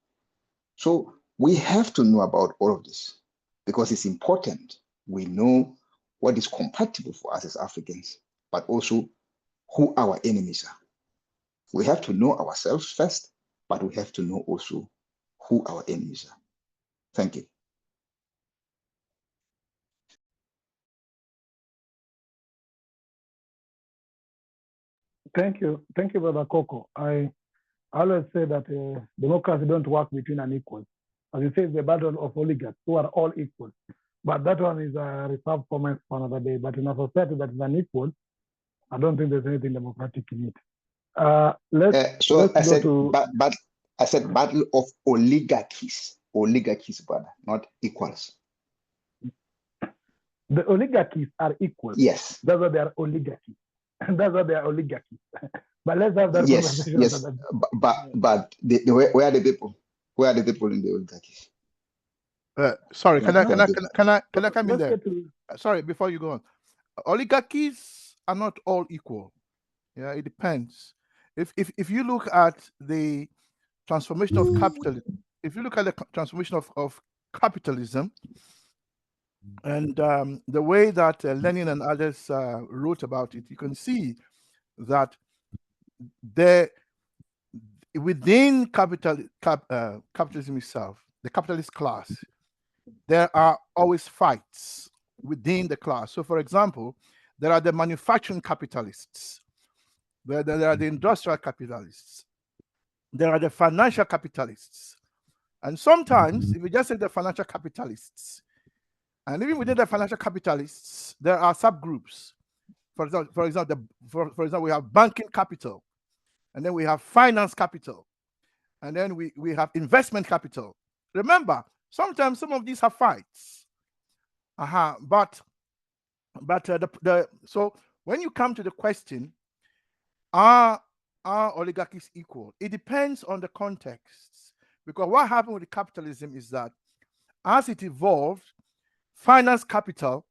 [SPEAKER 5] So we have to know about all of this because it's important. We know what is compatible for us as Africans, but also who our enemies are. We have to know ourselves first, but we have to know also who our enemies are. Thank you.
[SPEAKER 6] Thank you, Brother Coco. I always say that democracy don't work between unequals. As you say, it's the battle of oligarchs who are all equal. But that one is a reserved comment for another day. But in a society that is unequal, I don't think there's anything democratic in it. Let's
[SPEAKER 5] I said,
[SPEAKER 6] to...
[SPEAKER 5] but I said battle of oligarchies, brother, not equals.
[SPEAKER 6] The oligarchies are equal.
[SPEAKER 5] Yes.
[SPEAKER 6] That's why they are oligarchies. That's why they are oligarchies. But let's have that conversation.
[SPEAKER 5] Yes. But where are the people? Where are the people in the oligarchies?
[SPEAKER 1] Sorry, can I come in there? Sorry, before you go on. Oligarchies are not all equal. Yeah, it depends. If you look at the transformation of capitalism, if you look at the transformation of capitalism, and the way that Lenin and others wrote about it, you can see that within capitalism itself, the capitalist class, there are always fights within the class. So, for example, there are the manufacturing capitalists, there are the industrial capitalists, there are the financial capitalists. And sometimes, if you just say the financial capitalists, and even within the financial capitalists, there are subgroups. For example, we have banking capital, and then we have finance capital, and then we have investment capital. Remember, sometimes some of these have fights. So when you come to the question, are oligarchies equal? It depends on the context, because what happened with the capitalism is that as it evolved, finance capital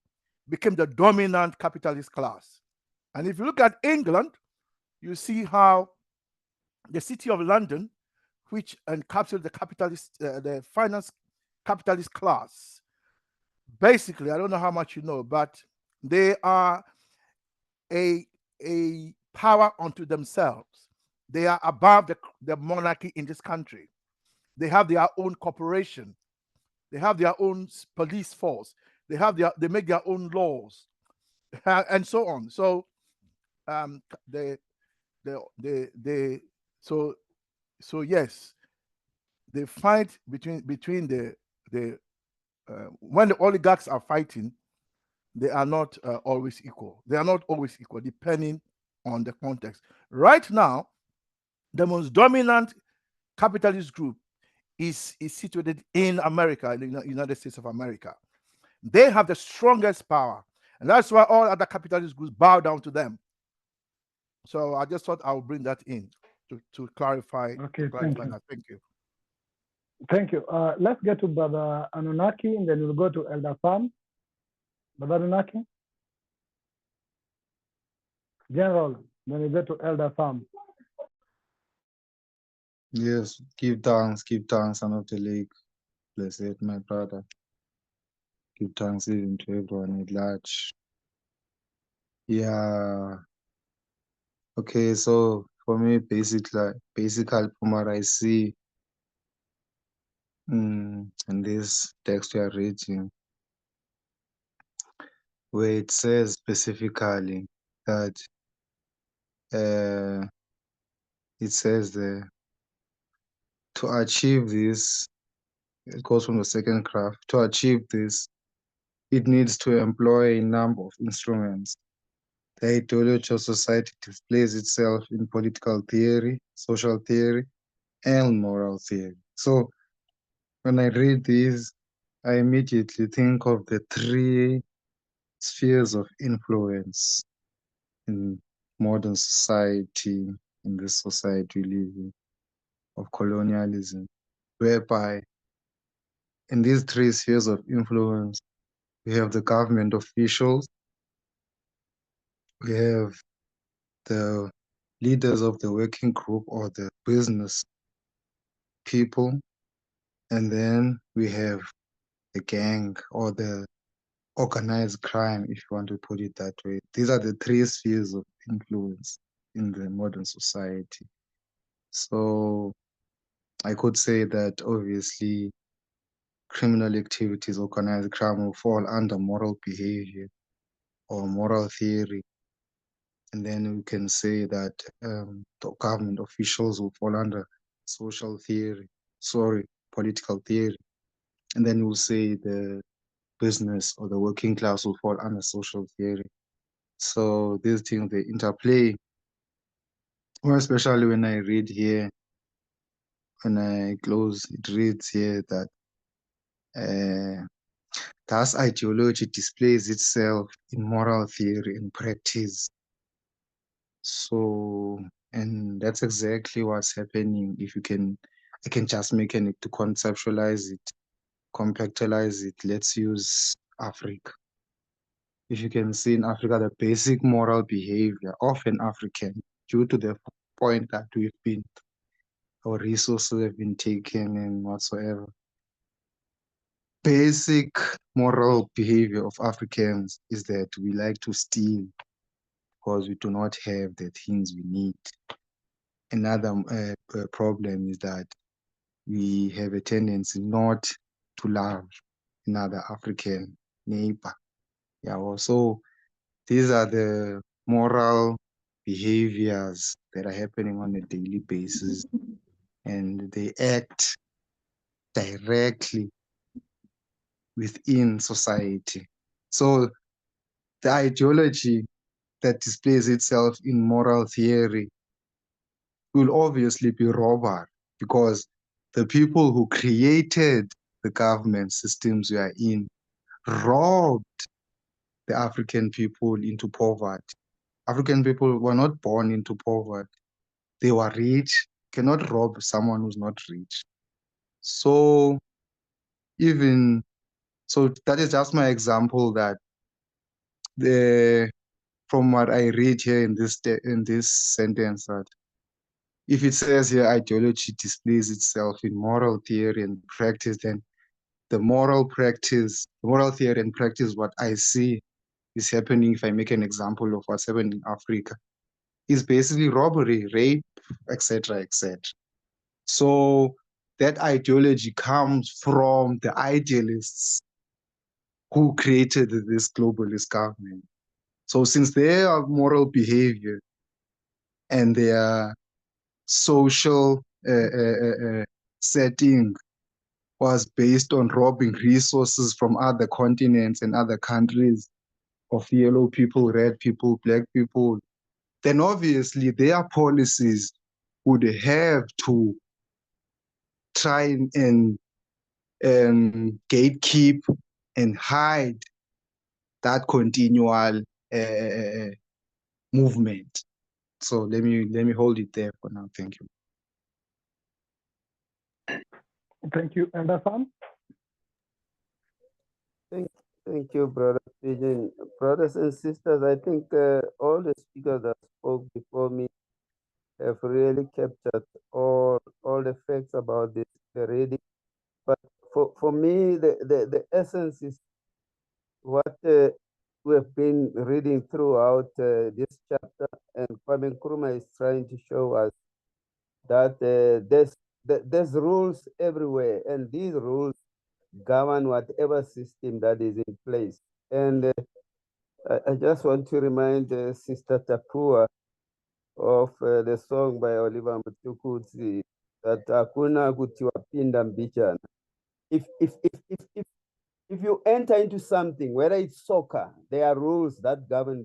[SPEAKER 1] became the dominant capitalist class. And if you look at England, you see how the city of London, which encapsulates the finance capitalist class, basically, I don't know how much you know, but they are a power unto themselves. They are above the monarchy in this country. They have their own corporation. They have their own police force. They make their own laws, and so on. So, so yes, the fight between when the oligarchs are fighting, they are not always equal. They are not always equal, depending on the context. Right now, the most dominant capitalist group is situated in America, in the United States of America. They have the strongest power, and that's why all other capitalist groups bow down to them. So I just thought I would bring that in to clarify.
[SPEAKER 6] Okay,
[SPEAKER 1] thank you. Thank you.
[SPEAKER 6] Thank you. Let's get to Brother Anunnaki, and then we'll go to Elder Sam. Brother Anunnaki? General, then we go to Elder Sam.
[SPEAKER 9] Yes, give thanks, son of the league. Blessed, my brother. Give thanks even to everyone at large. Yeah. Okay, so for me, basically from what I see in this text we are reading, where it says specifically that it says there, to achieve this, it goes from the second graph, to achieve this, it needs to employ a number of instruments. The ideology of society displays itself in political theory, social theory, and moral theory. So when I read these, I immediately think of the three spheres of influence in modern society, in this society we live in, of colonialism, whereby in these three spheres of influence, we have the government officials, we have the leaders of the working group or the business people, and then we have the gang or the organized crime, if you want to put it that way. These are the three spheres of influence in the modern society. So I could say that obviously criminal activities, organized crime will fall under moral behavior or moral theory. And then we can say that the government officials will fall under social theory, political theory. And then we'll say the business or the working class will fall under social theory. So these things, they interplay, more especially when I read here, when I close, it reads here that thus ideology displays itself in moral theory and practice. So, and that's exactly what's happening. If you can, I can just make it to conceptualize it, compactualize it. Let's use Africa. If you can see in Africa, the basic moral behavior of an African, due to the point that our resources have been taken and whatsoever. Basic moral behavior of Africans is that we like to steal because we do not have the things we need. Another problem is that we have a tendency not to love another African neighbor. Yeah, also these are the moral behaviors that are happening on a daily basis, and they act directly within society. So the ideology that displays itself in moral theory will obviously be robbery, because the people who created the government systems we are in robbed the African people into poverty. African people were not born into poverty. They were rich. Cannot rob someone who's not rich. So that is just my example that from what I read here in this sentence, that if it says here ideology displays itself in moral theory and practice, then the moral theory and practice, what I see is happening, if I make an example of what's happening in Africa, is basically robbery, rape, etc., etc. So that ideology comes from the idealists who created this globalist government. So since their moral behavior and their social setting was based on robbing resources from other continents and other countries of yellow people, red people, black people, then obviously their policies would have to try and gatekeep and hide that continual movement. So let me hold it there for now. Thank you.
[SPEAKER 6] Thank you. And Hassan?
[SPEAKER 2] Thank you, Brother Pigeon. Brothers and sisters, I think all the speakers that spoke before me have really captured all the facts about this reading. But for me, the essence is what we have been reading throughout this chapter, and Kwame Nkrumah is trying to show us that there's rules everywhere, and these rules govern whatever system that is in place. And I just want to remind Sister Tapua of the song by Oliver Mtukudzi that hakuna kutiwa pinda mbichana. If you enter into something, whether it's soccer, there are rules that govern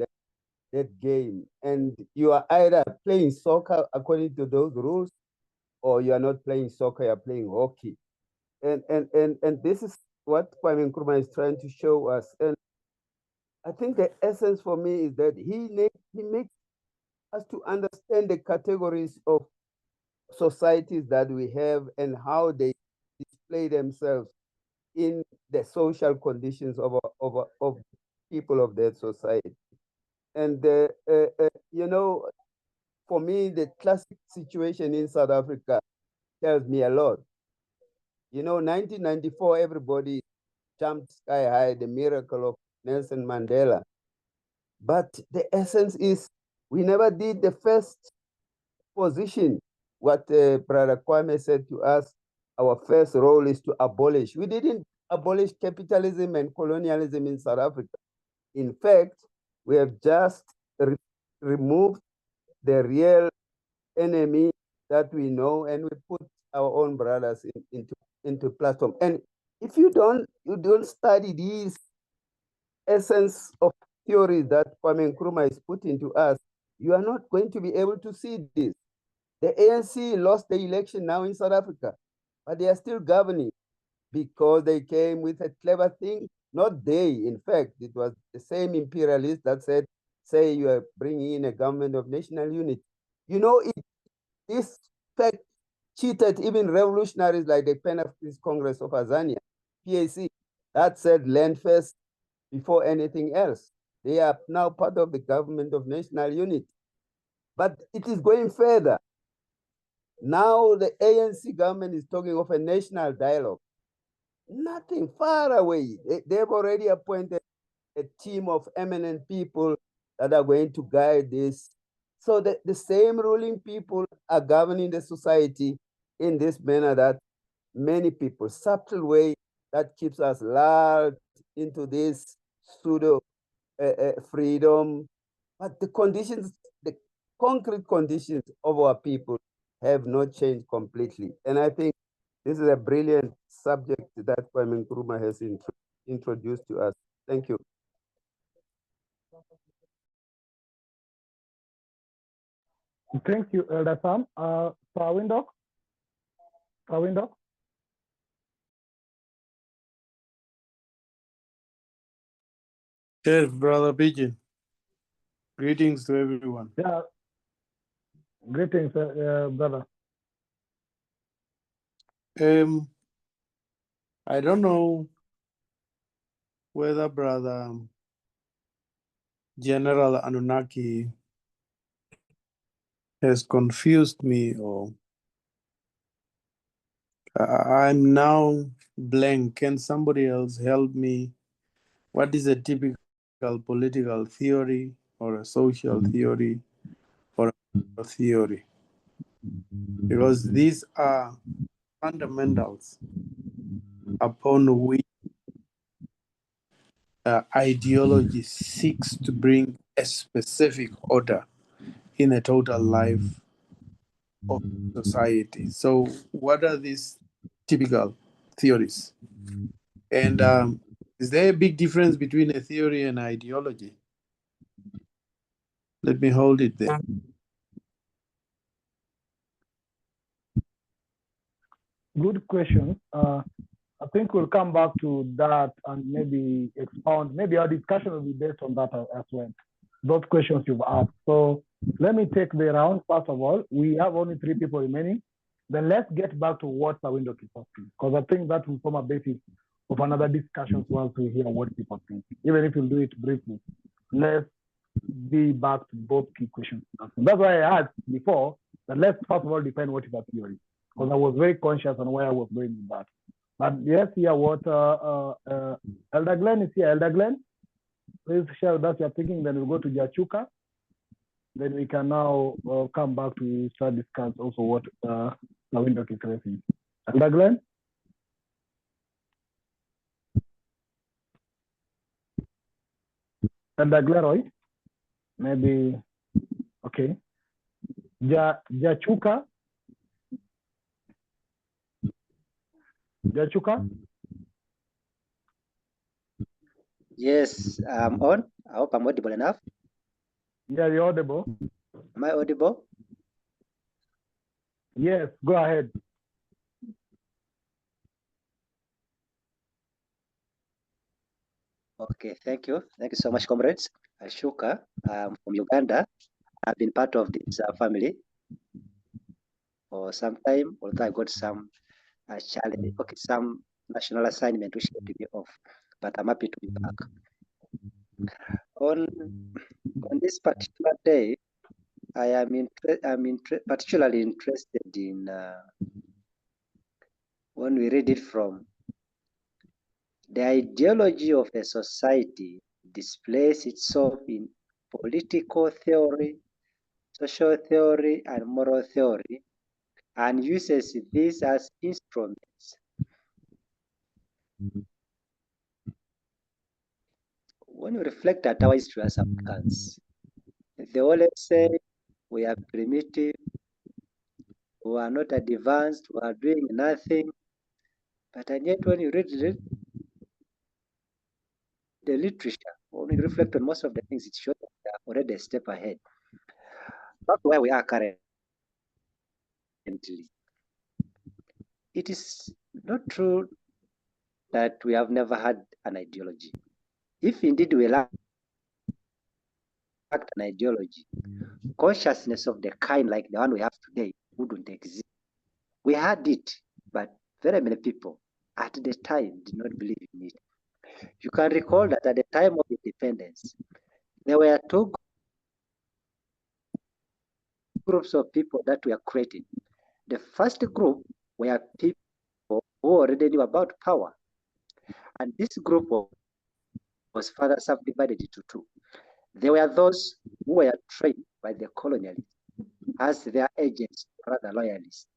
[SPEAKER 2] that game, and you are either playing soccer according to those rules, or you are not playing soccer, you're playing hockey. And this is what Kwame Nkrumah is trying to show us. And I think the essence for me is that he makes us to understand the categories of societies that we have and how they display themselves in the social conditions of people of that society. And, you know, for me, the classic situation in South Africa tells me a lot. You know, 1994, everybody jumped sky high, the miracle of Nelson Mandela. But the essence is we never did the first position. What Brother Kwame said to us, our first role is to abolish. We didn't abolish capitalism and colonialism in South Africa. In fact, we have just removed the real enemy that we know, and we put our own brothers into platform. And if you don't study these essence of theories that Kwame Nkrumah is putting to us, you are not going to be able to see this. The ANC lost the election now in South Africa, but they are still governing because they came with a clever thing. Not they, in fact, it was the same imperialist that said, say you are bringing in a government of national unity. You know, this fact cheated even revolutionaries like the Pan-Africanist Congress of Azania, PAC, that said land first before anything else. They are now part of the government of national unity. But it is going further. Now the ANC government is talking of a national dialogue. Nothing far away. They've already appointed a team of eminent people that are going to guide this. So the same ruling people are governing the society in this manner that many people, subtle way that keeps us lulled into this pseudo freedom. But the conditions, the concrete conditions of our people have not changed completely. And I think this is a brilliant subject that Kwame Nkrumah has introduced to us. Thank you.
[SPEAKER 6] Thank you, Elder Sam. Prawindo?
[SPEAKER 10] Yes, Brother Pigeon. Greetings to everyone.
[SPEAKER 6] Yeah. Greetings, brother.
[SPEAKER 10] I don't know whether Brother General Anunnaki has confused me, or I'm now blank. Can somebody else help me? What is a typical political theory, or a social theory, or a theory? Because these are fundamentals upon which ideology seeks to bring a specific order in a total life of society. So what are these typical theories? And is there a big difference between a theory and ideology? Let me hold it there.
[SPEAKER 6] Good question. I think we'll come back to that and maybe expound. Maybe our discussion will be based on that as well. Those questions you've asked. So let me take the round. First of all, we have only 3 people remaining. Then let's get back to what Prawindo keeps asking, because I think that will form a basis of another discussion once we hear what people think. Even if we'll do it briefly, let's be back to both key questions. That's why I asked before that let's first of all define what is a theory, because I was very conscious on where I was going with that. But yes, hear what Elder Glenn is here. Elder Glenn, please share with us your thinking. Then we'll go to Jachuka. Then we can now come back to start discuss also what Prawindo is raising. Elder Glenn? And Gleroy, maybe, okay. Jachuka. Jachuka?
[SPEAKER 11] Yes, I'm on. I hope I'm audible enough.
[SPEAKER 6] Yeah, you're audible.
[SPEAKER 11] Am I audible?
[SPEAKER 6] Yes, go ahead.
[SPEAKER 11] Okay, thank you. Thank you so much, comrades. Shuka, I'm from Uganda. I've been part of this family for some time, although I got some challenge, okay, some national assignment which kept me off, but I'm happy to be back. On this particular day, I am particularly interested in when we read it from the ideology of a society displays itself in political theory, social theory, and moral theory, and uses these as instruments. When we reflect at our history as Africans, they always say we are primitive, we are not advanced, we are doing nothing. But and yet when you read the literature, when you reflect on most of the things, it shows that we are already a step ahead. That's where we are currently. It is not true that we have never had an ideology. If indeed we lacked an ideology, consciousness of the kind like the one we have today wouldn't exist. We had it, but very many people at the time did not believe in it. You can recall that at the time of independence, there were two groups of people that were created. The first group were people who already knew about power, and this group was further subdivided into two. There were those who were trained by the colonialists as their agents, rather loyalists.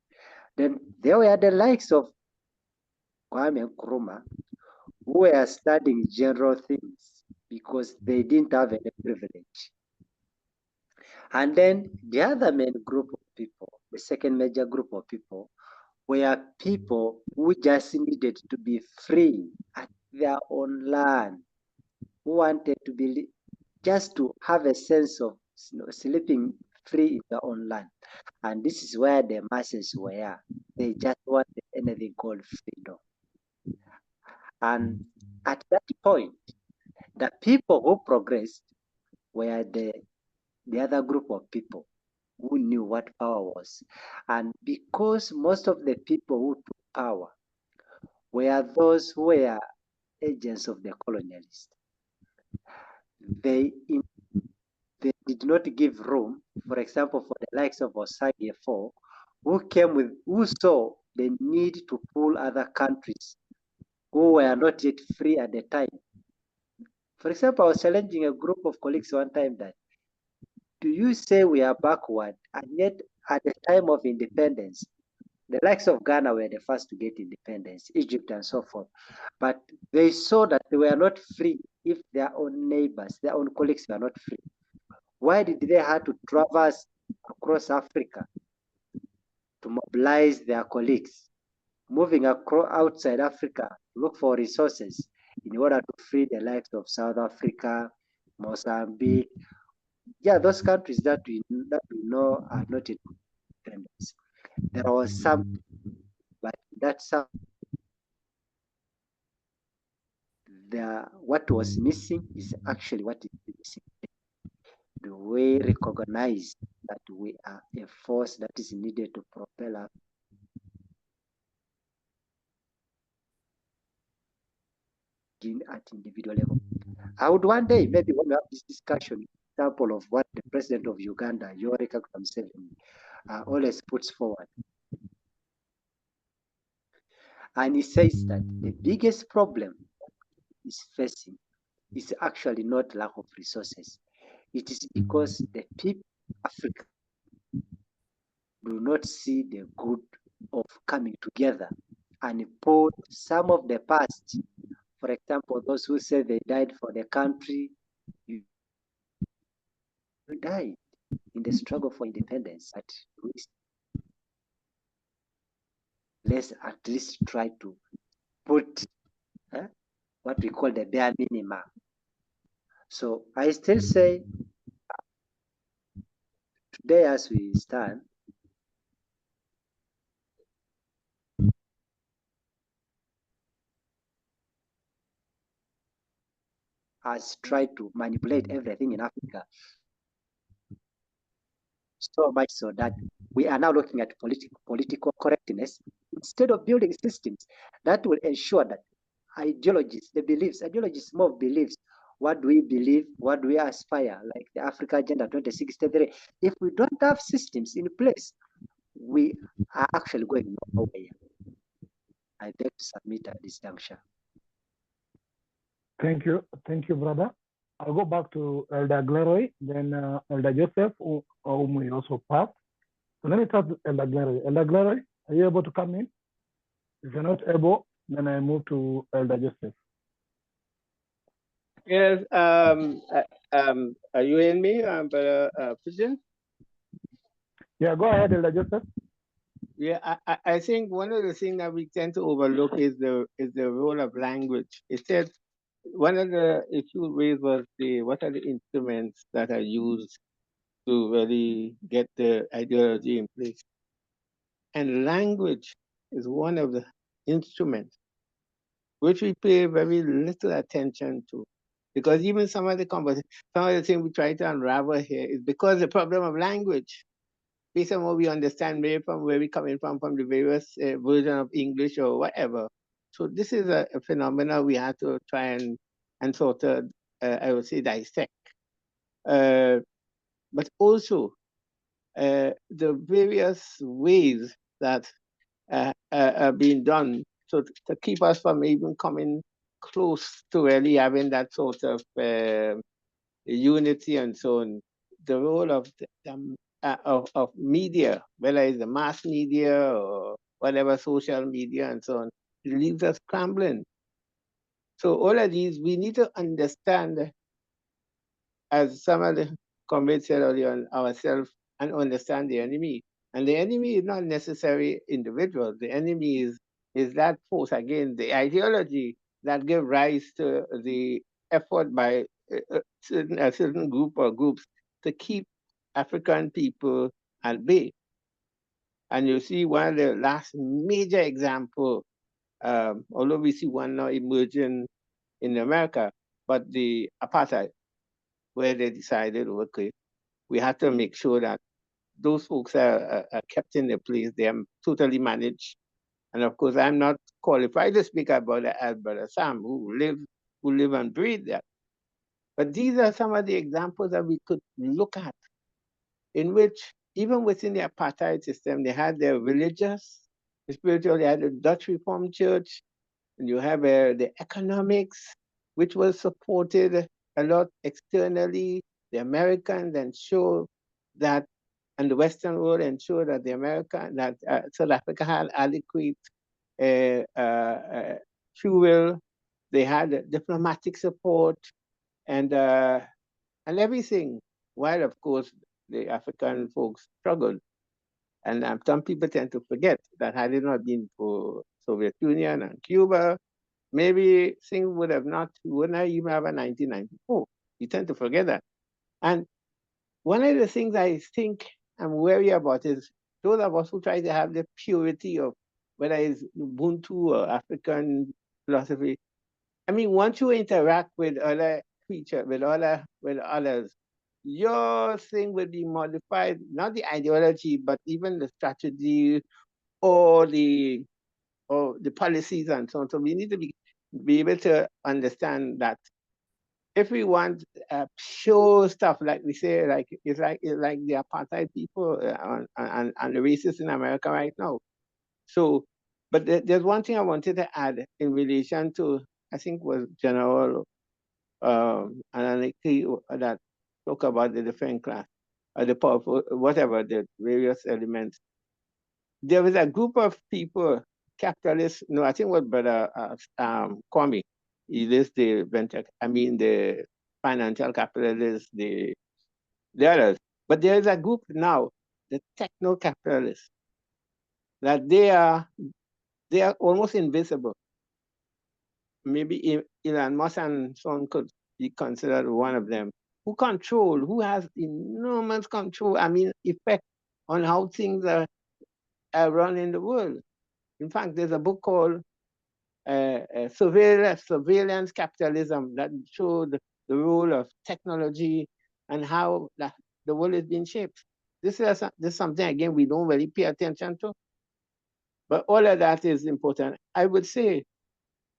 [SPEAKER 11] Then there were the likes of Kwame Nkrumah, who were studying general things because they didn't have any privilege. And then the other main group of people, the second major group of people, were people who just needed to be free at their own land, who wanted to be just to have a sense of sleeping free in their own land. And this is where the masses were. They just wanted anything called freedom. And at that point, the people who progressed were the other group of people who knew what power was. And because most of the people who took power were those who were agents of the colonialists, they did not give room, for example, for the likes of Osage IV, who saw the need to pull other countries who were not yet free at the time. For example, I was challenging a group of colleagues one time that, do you say we are backward, and yet at the time of independence, the likes of Ghana were the first to get independence, Egypt and so forth. But they saw that they were not free if their own neighbors, their own colleagues were not free. Why did they have to traverse across Africa to mobilize their colleagues, moving outside Africa to look for resources in order to free the likes of South Africa, Mozambique? Yeah, those countries that we know are not independent. There was some, but that's what was missing is actually what is missing. Do we recognize that we are a force that is needed to propel us at individual level? I would one day, maybe when we have this discussion, example of what the president of Uganda, Yoweri Kaguta Museveni, always puts forward. And he says that the biggest problem is facing is actually not lack of resources. It is because the people of Africa do not see the good of coming together and put some of the past, for example, those who say they died for the country, died in the struggle for independence. Let's at least try to put what we call the bare minimum. So I still say today as we stand, has tried to manipulate everything in Africa so much so that we are now looking at political correctness instead of building systems that will ensure that ideologies more of beliefs. What do we believe? What do we aspire? Like the Africa Agenda 2063. If we don't have systems in place, we are actually going nowhere. I beg to submit at this juncture.
[SPEAKER 6] Thank you, brother. I'll go back to Elder Gleroy, then Elder Joseph, whom we also passed. So let me start with Elder Gleroy. Elder Gleroy, are you able to come in? If you're not able, then I move to Elder Joseph.
[SPEAKER 8] Yes. Are you in me, President?
[SPEAKER 6] Yeah, go ahead, Elder Joseph.
[SPEAKER 8] Yeah, I think one of the things that we tend to overlook is the role of language. It said one of the issues raised was what are the instruments that are used to really get the ideology in place. And language is one of the instruments which we pay very little attention to. Because even some of the things we try to unravel here is because the problem of language, based on what we understand, maybe from where we're coming from the various version of English or whatever. So this is a phenomenon we have to try and sort of, I would say, dissect. But also the various ways that are being done to keep us from even coming close to really having that sort of unity and so on. The role of media, whether it's the mass media or whatever social media and so on, it leaves us scrambling. So all of these, we need to understand, as some of the comrades said earlier, on ourselves and understand the enemy. And the enemy is not necessarily individuals. The enemy is that force, again, the ideology that gives rise to the effort by a certain group or groups to keep African people at bay. And you see one of the last major example, although we see one now emerging in America, but the apartheid, where they decided, okay, we have to make sure that those folks are kept in their place. They are totally managed. And of course, I'm not qualified to speak about it as Brother Sam, who live and breathe that. But these are some of the examples that we could look at, in which even within the apartheid system, they had their religious, spiritual, they had the Dutch Reformed Church, and you have the economics, which was supported a lot externally. The Americans ensure that, and the Western world ensure that South Africa had adequate fuel. They had diplomatic support and everything. While of course the African folks struggled, and some people tend to forget that had it not been for Soviet Union and Cuba, maybe things would not even have a 1994. You tend to forget that. And one of the things I think I'm wary about is those of us who try to have the purity of whether it's Ubuntu or African philosophy. I mean, once you interact with other creatures, with others, your thing will be modified, not the ideology, but even the strategy or the policies and so on. So we need to be able to understand that if we want pure stuff, like we say, like it's like the apartheid people and the racists in America right now. So, but there's one thing I wanted to add in relation to, I think was General Ananiki that talk about the different class, the powerful, whatever the various elements. There was a group of people, capitalists. No, I think what Brother Kwame, he lists the financial capitalists, the the others. But there is a group now, the techno-capitalists, that they are almost invisible. Maybe Elon Musk and so on could be considered one of them, who has enormous control, effect on how things are run in the world. In fact, there's a book called Surveillance Capitalism that showed the role of technology and how the world is being shaped. This is something, again, we don't really pay attention to. But all of that is important. I would say,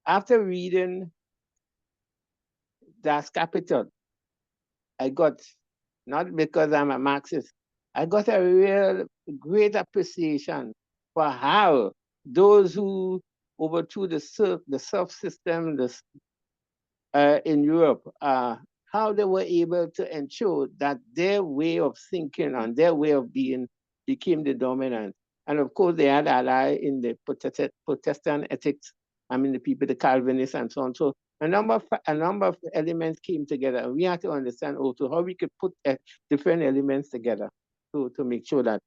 [SPEAKER 8] after reading Das Kapital, I got, not because I'm a Marxist, I got a real great appreciation for how those who overthrew the serf system in Europe, how they were able to ensure that their way of thinking and their way of being became the dominant. And of course, they had ally in the Protestant ethics, the people, the Calvinists and so on. So a number of elements came together, and we had to understand also how we could put different elements together to make sure that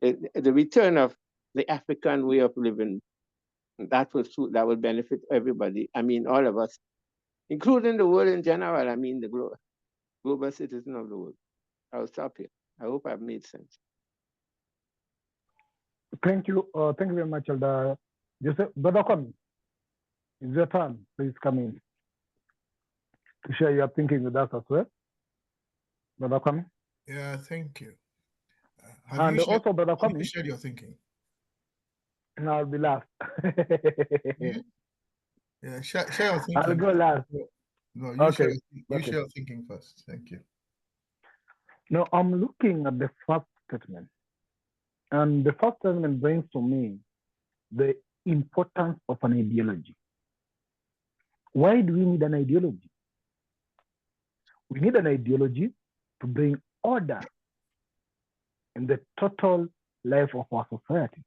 [SPEAKER 8] the return of the African way of living, that will benefit everybody. All of us, including the world in general. The global citizen of the world. I'll stop here. I hope I've made sense.
[SPEAKER 6] Thank you. Thank you very much, Elder Joseph. Brother Kwame, it's your turn. Please come in to share your thinking with us as well. Brother Kwame.
[SPEAKER 1] Yeah, thank you.
[SPEAKER 6] And also, Brother Kwame,
[SPEAKER 1] you shared your thinking.
[SPEAKER 6] And I'll be last.
[SPEAKER 1] Yeah, share your thinking.
[SPEAKER 6] I'll go last.
[SPEAKER 1] No, you share your thinking first. Thank you.
[SPEAKER 6] Now, I'm looking at the first statement. And the first statement brings to me the importance of an ideology. Why do we need an ideology? We need an ideology to bring order in the total life of our society.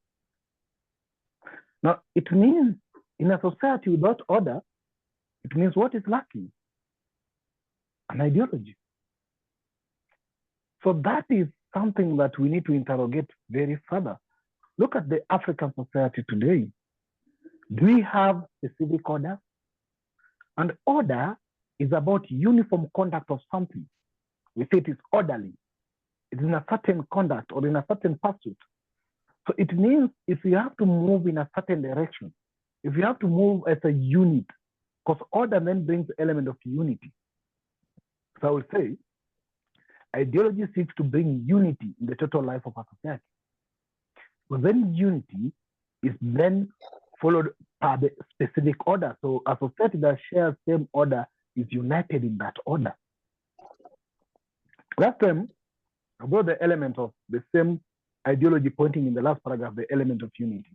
[SPEAKER 6] Now, it means in a society without order, it means what is lacking? An ideology. So that is something that we need to interrogate very further. Look at the African society today. Do we have a civic order? And order is about uniform conduct of something. We say it is orderly. It is in a certain conduct or in a certain pursuit. So it means if you have to move in a certain direction, if you have to move as a unit, because order then brings the element of unity. So I would say, ideology seeks to bring unity in the total life of a society. But then unity is then followed by the specific order. So a society that shares same order is united in that order. Last time, I brought the element of the same ideology pointing in the last paragraph, the element of unity.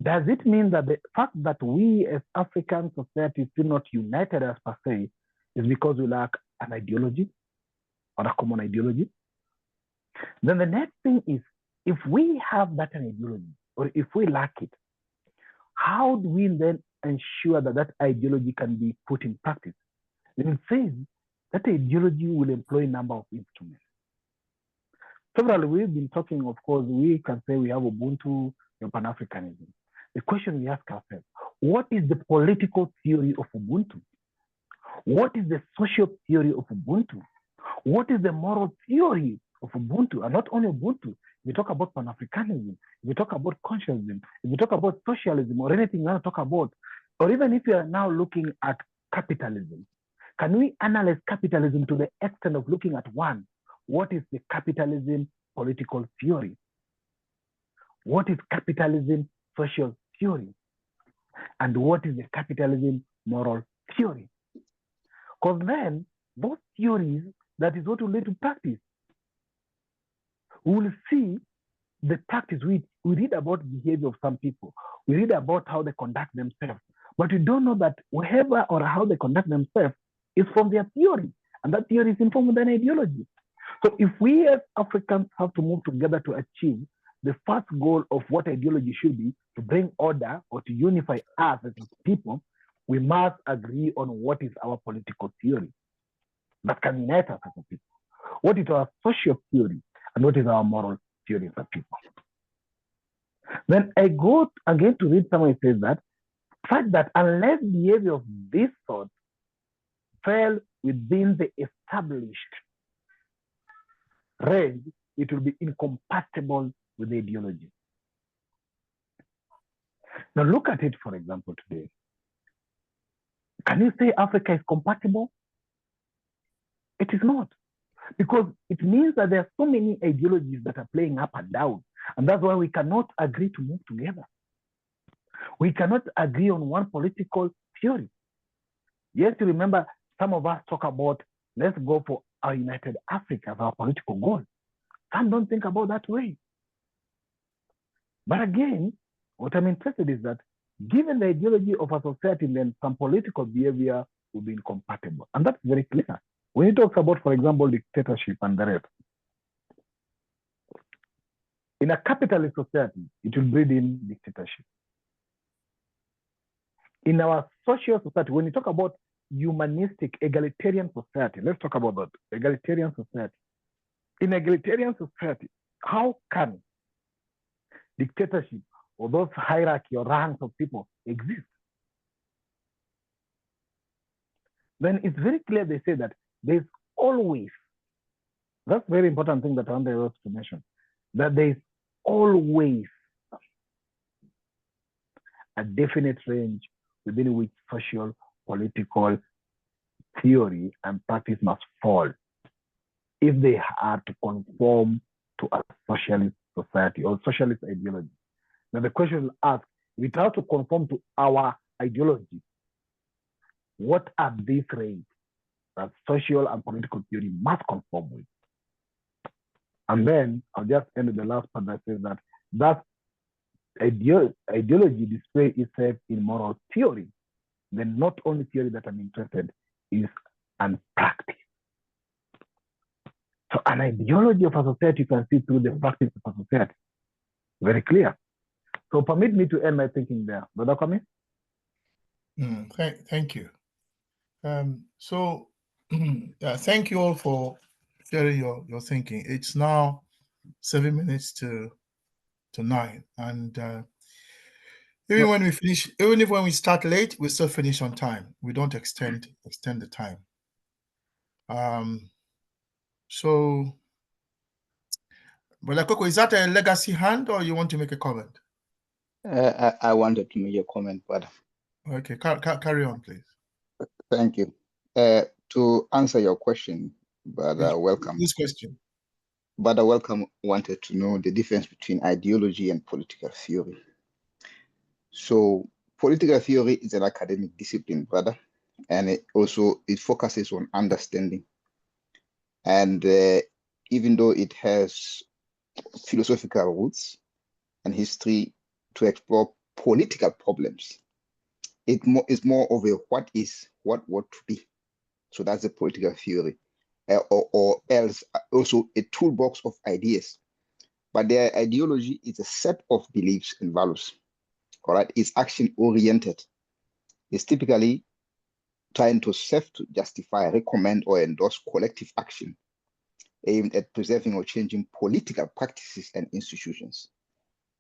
[SPEAKER 6] Does it mean that the fact that we as African society still not united as per se is because we lack an ideology or a common ideology? Then the next thing is, if we have that ideology or if we lack it, how do we then ensure that that ideology can be put in practice? Then it says that ideology will employ a number of instruments. Several, we've been talking, of course, we can say we have Ubuntu, Pan-Africanism. The question we ask ourselves, what is the political theory of Ubuntu? What is the social theory of Ubuntu? What is the moral theory of Ubuntu? And not only Ubuntu, we talk about Pan-Africanism, we talk about consciousness, we talk about socialism or anything you want to talk about, or even if you are now looking at capitalism, can we analyze capitalism to the extent of looking at one? What is the capitalism political theory? What is capitalism social theory? And what is the capitalism moral theory? Because then, both theories, that is what will lead to practice. We will see the practice. We read about behavior of some people. We read about how they conduct themselves. But we don't know that whoever or how they conduct themselves is from their theory. And that theory is informed with an ideology. So if we as Africans have to move together to achieve the first goal of what ideology should be, to bring order or to unify us as people, we must agree on what is our political theory that can unite us as a people. what is our social theory, and what is our moral theory of people. Then I go again to read somewhere it says that fact that unless behavior of this sort fell within the established range, it will be incompatible with the ideology. Now look at it, for example, today. Can you say Africa is compatible? It is not. Because it means that there are so many ideologies that are playing up and down. And that's why we cannot agree to move together. We cannot agree on one political theory. Yes, you remember some of us talk about, let's go for our united Africa as our political goal. Some don't think about that way. But again, what I'm interested is that given the ideology of a society, then some political behavior will be incompatible. And that's very clear. When he talks about, for example, dictatorship and the rest, in a capitalist society, it will breed in dictatorship. In our social society, when you talk about humanistic, egalitarian society, let's talk about that, egalitarian society. In egalitarian society, how can dictatorship or those hierarchy or ranks of people exist? Then it's very clear they say that there's always, that's very important thing that I want to mention, that there's always a definite range within which social, political theory and practice must fall if they are to conform to a socialist society or socialist ideology. Now the question is asked, if we try to conform to our ideology, what are these range that social and political theory must conform with? And then I'll just end with the last part that says that ideology displays itself in moral theory. Then not only theory that I'm interested is and practice. So an ideology of a society you can see through the practice of a society. Very clear. So permit me to end my thinking there. Brother Kwame?
[SPEAKER 1] Thank you. Thank you all for sharing your thinking. It's now 7 minutes to 9, and even when we finish, even if when we start late, we still finish on time. We don't extend the time. So, Brother Coco, is that a legacy hand, or you want to make a comment?
[SPEAKER 5] I wanted to make a comment, but
[SPEAKER 1] okay, carry on, please.
[SPEAKER 5] Thank you. To answer your question, Brother Welcome.
[SPEAKER 1] This question.
[SPEAKER 5] Brother Welcome wanted to know the difference between ideology and political theory. So political theory is an academic discipline, brother, and it focuses on understanding. And even though it has philosophical roots and history to explore political problems, it's more of a what is, what to be. So that's the political theory, or else also a toolbox of ideas. But their ideology is a set of beliefs and values. All right, it's action oriented. It's typically trying to serve to justify, recommend, or endorse collective action aimed at preserving or changing political practices and institutions,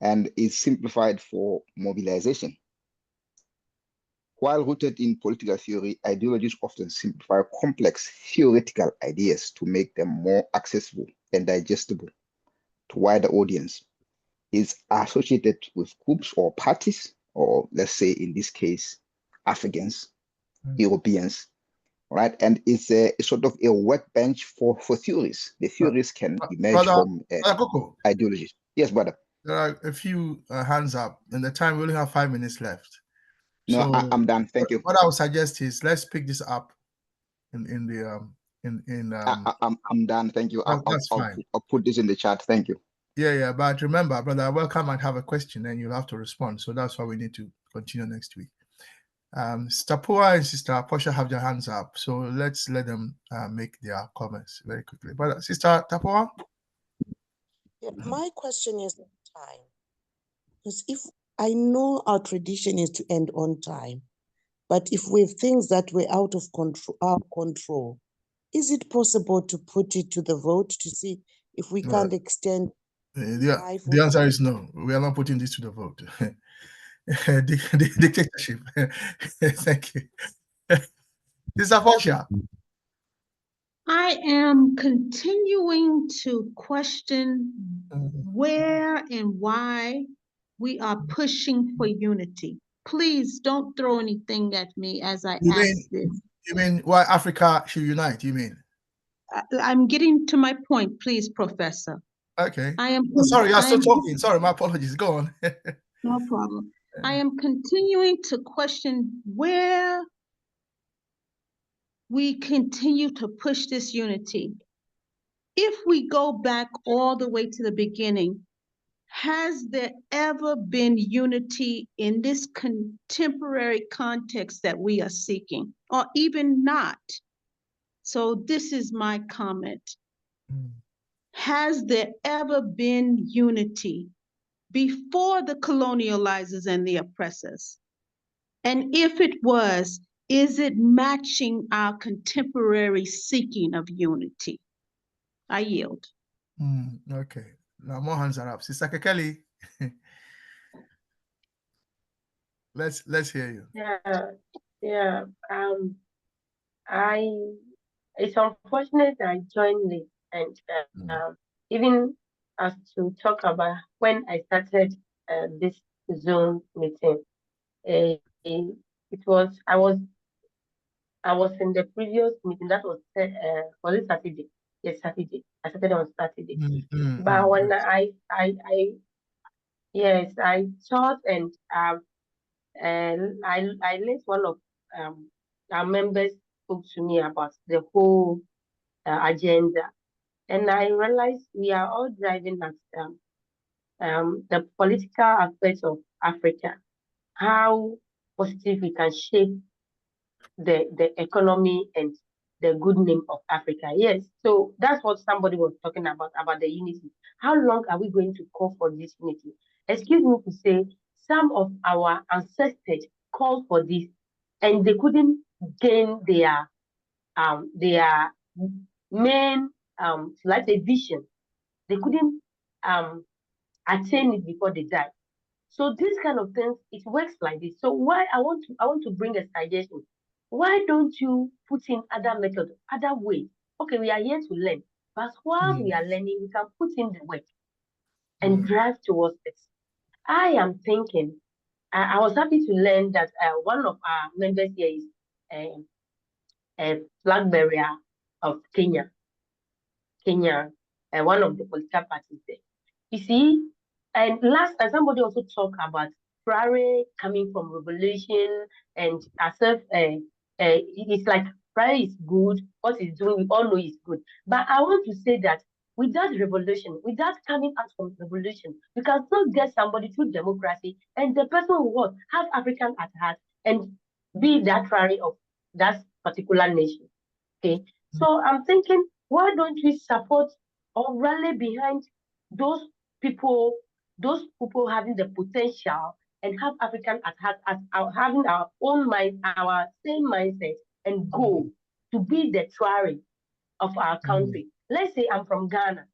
[SPEAKER 5] and is simplified for mobilization. While rooted in political theory, ideologies often simplify complex theoretical ideas to make them more accessible and digestible to wider audience. Is associated with groups or parties, or let's say in this case, Africans, Europeans, right? And it's a sort of a workbench for theories. The theories can emerge from ideologies. Yes, brother.
[SPEAKER 1] There are a few hands up, and the time we only have 5 minutes left.
[SPEAKER 5] No,
[SPEAKER 1] so
[SPEAKER 5] I'm done. Thank you.
[SPEAKER 1] What I would suggest is let's pick this up I'm
[SPEAKER 5] done. Thank you.
[SPEAKER 1] That's fine.
[SPEAKER 5] I'll put this in the chat. Thank you.
[SPEAKER 1] Yeah. But remember, Brother Welcome might have a question, and you'll have to respond. So that's why we need to continue next week. Sister Pua and Sister Portia have their hands up, so let's let them make their comments very quickly. But Sister Tapua?
[SPEAKER 7] Yeah, my question is time. Because if I know our tradition is to end on time, but if we have things that were out of control, our control, is it possible to put it to the vote to see if we can't extend
[SPEAKER 1] the answer is no. We are not putting this to the vote. the dictatorship. Thank you. This is Afosha.
[SPEAKER 3] I am continuing to question where and why we are pushing for unity. Please don't throw anything at me as I ask this.
[SPEAKER 1] You mean why Africa should unite, you mean?
[SPEAKER 3] I'm getting to my point, please, Professor.
[SPEAKER 1] Okay.
[SPEAKER 3] I am
[SPEAKER 1] sorry, you're still talking. Sorry, my apologies. Go on.
[SPEAKER 3] No problem. I am continuing to question where we continue to push this unity. If we go back all the way to the beginning, has there ever been unity in this contemporary context that we are seeking, or even not? So this is my comment. Has there ever been unity before the colonializers and the oppressors? And if it was, is it matching our contemporary seeking of unity? I yield.
[SPEAKER 1] Okay. Now more hands are up. Sister Kekeli. let's hear you.
[SPEAKER 12] Yeah. It's unfortunate I joined late, and even as to talk about when I started this Zoom meeting, I was in the previous meeting that was it Saturday? Yes, Saturday. I started on Saturday. But when I thought, and I let one of our members spoke to me about the whole agenda, and I realized we are all driving at the political aspects of Africa, how positive we can shape the economy and the good name of Africa. Yes, so that's what somebody was talking about the unity. How long are we going to call for this unity? Excuse me to say, some of our ancestors called for this, and they couldn't gain their main like a vision. They couldn't attain it before they died. So these kind of things, it works like this. So why I want to bring a suggestion. Why don't you put in other methods, other ways? Okay, we are here to learn, but while we are learning, we can put in the work and drive towards this. I am thinking, I was happy to learn that one of our members here is a flag bearer of Kenya, one of the political parties there. You see, and somebody also talked about Ferrari coming from revolution, and as if it's like Ferrari is good, what he's doing, we all know is good. But I want to say that without revolution, without coming out from revolution, we can still get somebody through democracy, and the person will have African at heart and be that Ferrari of that particular nation. Okay, so I'm thinking, why don't we support or rally behind those people having the potential and have African at heart, as having our own mind, our same mindset, and goal to be the Traore of our country. Let's say I'm from Ghana.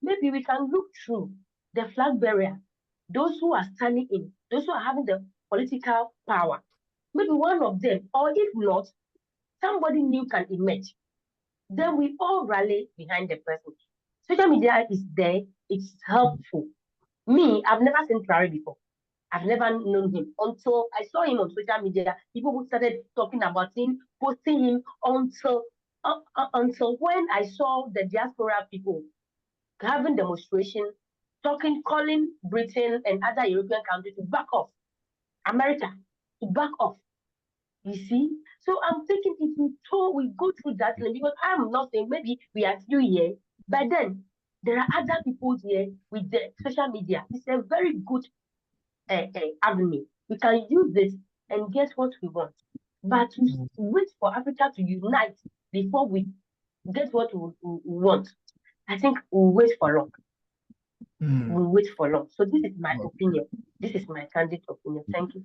[SPEAKER 12] Maybe we can look through the flag bearer, those who are standing in, those who are having the political power. Maybe one of them, or if not, somebody new can emerge. Then we all rally behind the person. Social media is there, it's helpful. Me, I've never seen Traore before. I've never known him until I saw him on social media. People started talking about him, posting him until when I saw the diaspora people having demonstration, calling Britain and other European countries to back off, America to back off. You see? So I'm thinking if we go through that lane, because I'm not saying maybe we are few here, but then there are other people here with the social media. It's a very good avenue. We can use this and get what we want. But to wait for Africa to unite before we get what we want, I think we'll wait for long. We'll wait for long. So this is my opinion. This is my candid opinion. Thank you.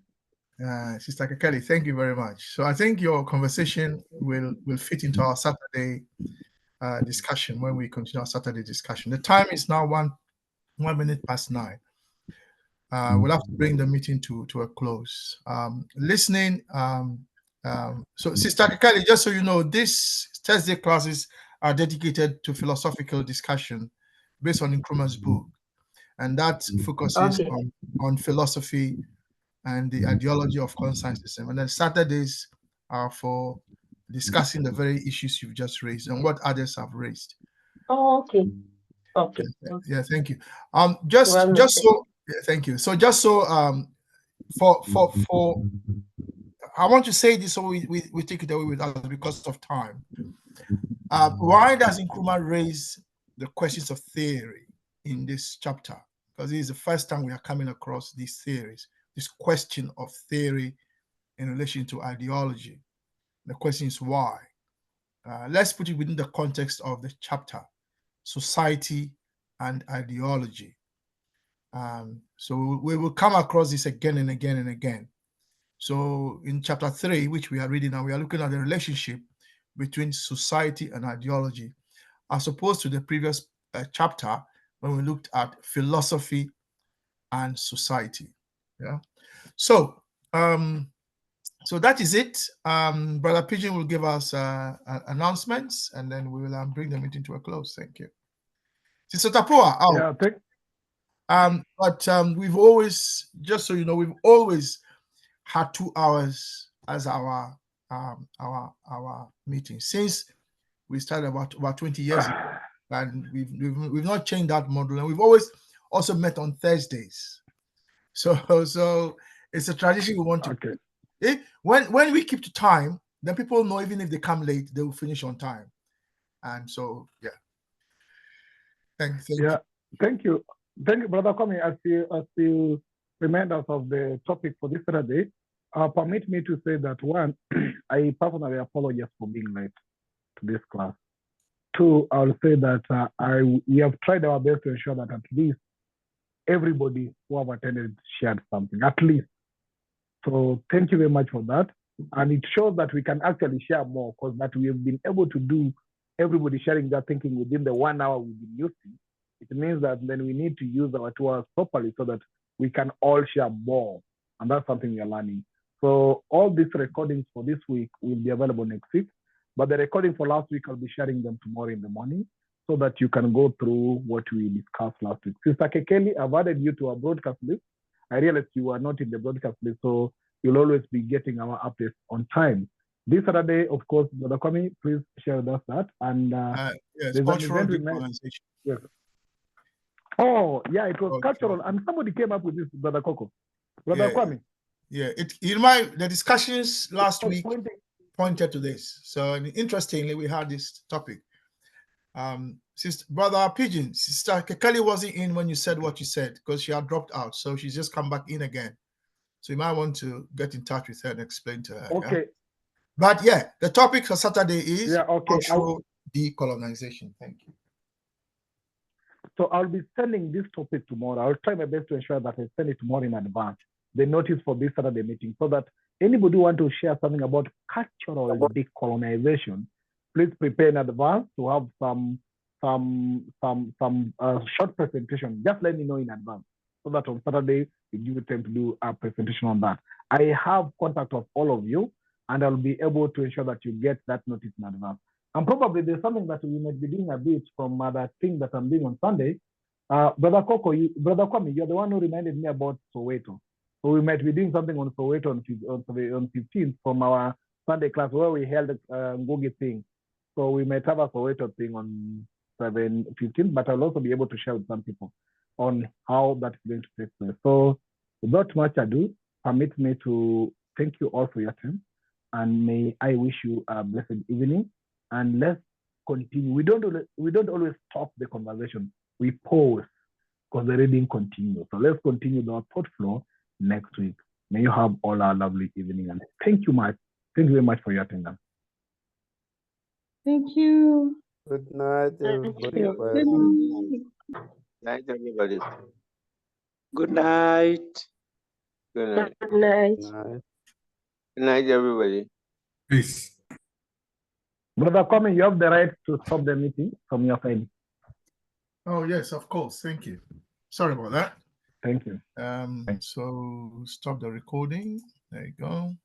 [SPEAKER 1] Sister Kekeli, thank you very much. So I think your conversation will fit into our Saturday discussion when we continue our Saturday discussion. The time is now 1 minute past 9. We'll have to bring the meeting to a close. Listening. So Sister Kekeli, just so you know, this Thursday classes are dedicated to philosophical discussion based on Nkrumah's book, and that focuses on philosophy and the ideology of conscience system. And then Saturdays are for discussing the very issues you've just raised and what others have raised.
[SPEAKER 12] Oh, okay. Okay.
[SPEAKER 1] Yeah, thank you. Just so thank you. So just so for I want to say this so we take it away with us because of time. Why does Nkrumah raise the questions of theory in this chapter? Because this is the first time we are coming across these theories, this question of theory in relation to ideology. The question is why? Let's put it within the context of the chapter, society and ideology. So we will come across this again and again and again. So in chapter 3, which we are reading now, we are looking at the relationship between society and ideology, as opposed to the previous chapter when we looked at philosophy and society. Yeah. So so that is it. Brother Pigeon will give us announcements, and then we will bring the meeting to a close. Thank you. Sister Tapua, but we've always, just so you know, we've always had 2 hours as our meeting since we started about 20 years ago, and we've not changed that model, and we've always also met on Thursdays. So it's a tradition we want to. Okay. When we keep to time, then people know even if they come late, they will finish on time. And so, yeah. Thank you.
[SPEAKER 6] Thank you, Brother Kwame. As you remind us of the topic for this Saturday, permit me to say that 1, I personally apologize for being late to this class. 2, I'll say that we have tried our best to ensure that at least everybody who have attended shared something, at least. So thank you very much for that. And it shows that we can actually share more, because that we have been able to do everybody sharing their thinking within the 1 hour we've been using. It means that then we need to use our 2 hours properly so that we can all share more. And that's something we are learning. So all these recordings for this week will be available next week. But the recording for last week, I'll be sharing them tomorrow in the morning so that you can go through what we discussed last week. Sister Kekeli, I've added you to our broadcast list. I realized you are not in the broadcast list, so you'll always be getting our updates on time. This Saturday, of course, Brother Kwame, please share with us that. And
[SPEAKER 1] yes, cultural decolonization.
[SPEAKER 6] Yes. Oh, yeah, it was cultural. And somebody came up with this, Brother Coco. Brother Kwame.
[SPEAKER 1] Yeah, the discussions last week pointed to this. So interestingly, we had this topic. Brother Pigeon, Sister Kekeli wasn't in when you said what you said because she had dropped out. So she's just come back in again. So you might want to get in touch with her and explain to her.
[SPEAKER 6] Okay.
[SPEAKER 1] Yeah? But yeah, the topic for Saturday is
[SPEAKER 6] cultural
[SPEAKER 1] decolonization. Thank you.
[SPEAKER 6] So I'll be sending this topic tomorrow. I'll try my best to ensure that I send it tomorrow in advance, the notice for this Saturday meeting, so that anybody who want to share something about cultural decolonization, please prepare in advance to have some short presentation. Just let me know in advance so that on Saturday we give you time to do a presentation on that. I have contact of all of you, and I'll be able to ensure that you get that notice in advance. And probably there's something that we might be doing a bit from other thing that I'm doing on Sunday. Brother Brother Kwame, you're the one who reminded me about Soweto. So we might be doing something on Soweto on 15th from our Sunday class where we held a Ngugi thing. So we might have a Soweto thing on 15th, but I'll also be able to share with some people on how that's going to take place. So without much ado, permit me to thank you all for your time, and may I wish you a blessed evening. And let's continue. We don't always stop the conversation. We pause because the reading continues. So let's continue the thought flow next week. May you have all a lovely evening, and thank you very much for your attendance.
[SPEAKER 3] Thank you.
[SPEAKER 2] Good night, everybody.
[SPEAKER 3] Good
[SPEAKER 8] night, everybody.
[SPEAKER 11] Good night.
[SPEAKER 12] Good night.
[SPEAKER 2] Good night.
[SPEAKER 8] Good night, everybody.
[SPEAKER 4] Peace.
[SPEAKER 6] Brother Kwame, you have the right to stop the meeting from your side.
[SPEAKER 1] Oh, yes, of course. Thank you. Sorry about that.
[SPEAKER 6] Thank you.
[SPEAKER 1] So stop the recording. There you go.